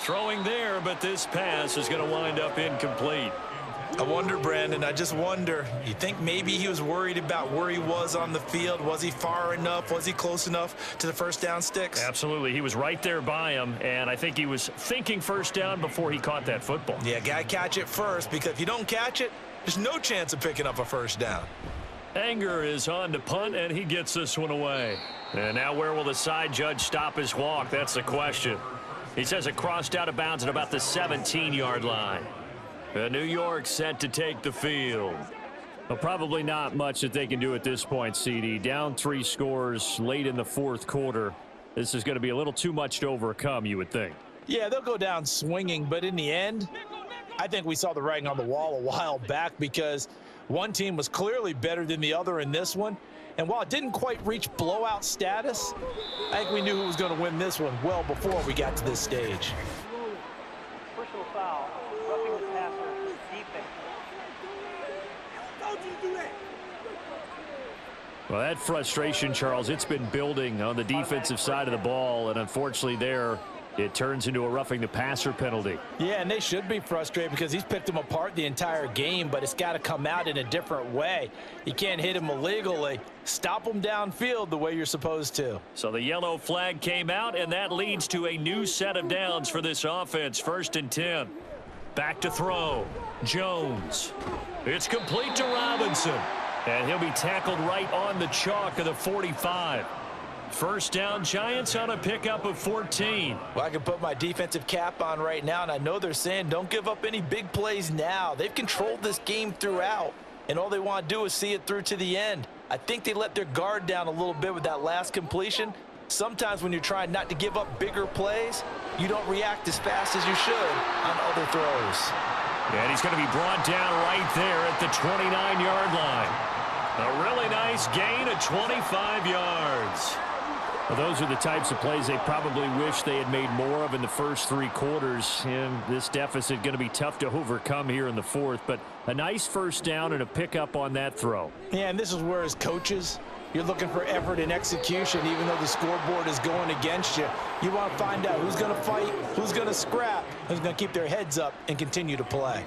Throwing there, but this pass is going to wind up incomplete. I wonder, Brandon, I just wonder, you think maybe he was worried about where he was on the field? Was he far enough? Was he close enough to the 1st down sticks? Absolutely. He was right there by him, and I think he was thinking 1st down before he caught that football. Yeah, got to catch it first, because if you don't catch it, there's no chance of picking up a 1st down. Anger is on to punt, and he gets this one away. And now where will the side judge stop his walk? That's the question. He says it crossed out of bounds at about the 17-yard line. New York set to take the field. Well, probably not much that they can do at this point, CD. Down 3 scores late in the 4th quarter. This is going to be a little too much to overcome, you would think. Yeah, they'll go down swinging, but in the end, I think we saw the writing on the wall a while back because one team was clearly better than the other in this one. And while it didn't quite reach blowout status, I think we knew who was going to win this one well before we got to this stage. Personal foul, roughing the passer, defense. Don't you do that? Well, that frustration, Charles, it's been building on the defensive side of the ball, and unfortunately there, it turns into a roughing the passer penalty. Yeah, and they should be frustrated because he's picked them apart the entire game, but it's got to come out in a different way. You can't hit him illegally. Stop him downfield the way you're supposed to. So the yellow flag came out, and that leads to a new set of downs for this offense. 1st and 10. Back to throw. Jones. It's complete to Robinson. And he'll be tackled right on the chalk of the 45. 1st down, Giants on a pickup of 14. Well, I can put my defensive cap on right now, and I know they're saying don't give up any big plays now. They've controlled this game throughout, and all they want to do is see it through to the end. I think they let their guard down a little bit with that last completion. Sometimes when you're trying not to give up bigger plays, you don't react as fast as you should on other throws. And he's going to be brought down right there at the 29-yard line. A really nice gain of 25 yards. Well, those are the types of plays they probably wish they had made more of in the first 3 quarters. And this deficit going to be tough to overcome here in the fourth. But a nice first down and a pickup on that throw. Yeah, and this is where as coaches, you're looking for effort and execution, even though the scoreboard is going against you. You want to find out who's going to fight, who's going to scrap, who's going to keep their heads up and continue to play.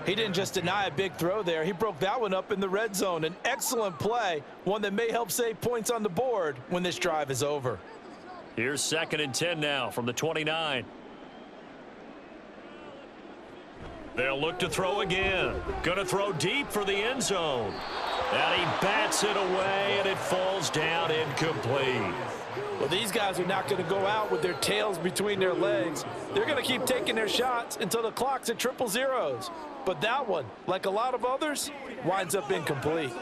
He didn't just deny a big throw there. He broke that one up in the red zone. An excellent play, one that may help save points on the board when this drive is over. Here's 2nd and 10 now from the 29. They'll look to throw again. Going to throw deep for the end zone. And he bats it away, and it falls down incomplete. Well, these guys are not going to go out with their tails between their legs. They're going to keep taking their shots until the clock's at 000. But that one, like a lot of others, winds up incomplete.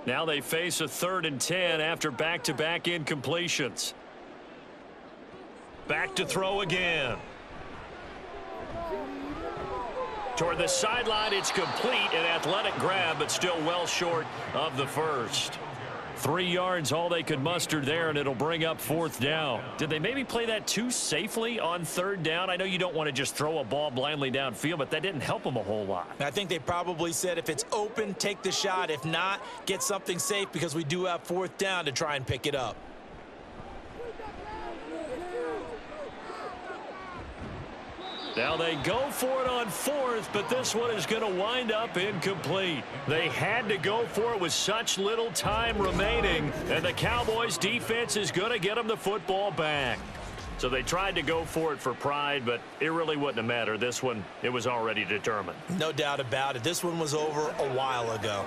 Now they face a 3rd and 10 after back-to-back incompletions. Back to throw again. Toward the sideline, it's complete, an athletic grab, but still well short of the first. 3 yards, all they could muster there, and it'll bring up 4th down. Did they maybe play that too safely on 3rd down? I know you don't want to just throw a ball blindly downfield, but that didn't help them a whole lot. I think they probably said if it's open, take the shot. If not, get something safe because we do have 4th down to try and pick it up. Now they go for it on 4th, but this one is going to wind up incomplete. They had to go for it with such little time remaining, and the Cowboys defense is going to get them the football back. So they tried to go for it for pride, but it really wouldn't have mattered. This one, it was already determined. No doubt about it. This one was over a while ago.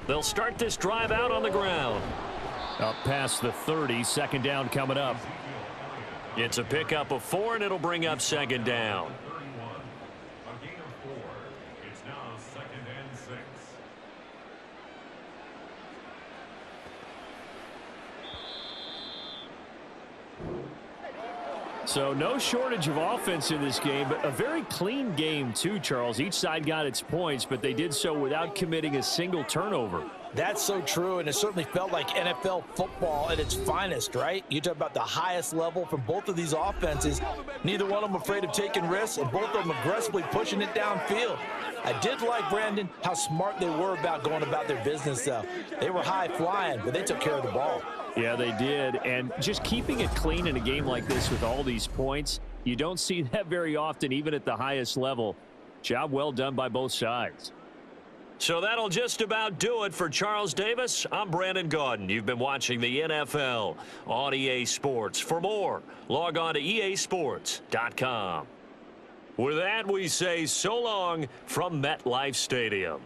They'll start this drive out on the ground. Up past the 30, 2nd down coming up. It's a pickup of 4, and it'll bring up 2nd down. A gain of 4. It's now 2nd and 6. So no shortage of offense in this game, but a very clean game too, Charles. Each side got its points, but they did so without committing a single turnover. That's so true, and it certainly felt like NFL football at its finest, right? You talk about the highest level from both of these offenses. Neither one of them afraid of taking risks, and both of them aggressively pushing it downfield. I did like, Brandon, how smart they were about going about their business, though. They were high-flying, but they took care of the ball. Yeah, they did, and just keeping it clean in a game like this with all these points, you don't see that very often, even at the highest level. Job well done by both sides. So that'll just about do it for Charles Davis. I'm Brandon Gaudin. You've been watching the NFL on EA Sports. For more, log on to easports.com. With that, we say so long from MetLife Stadium.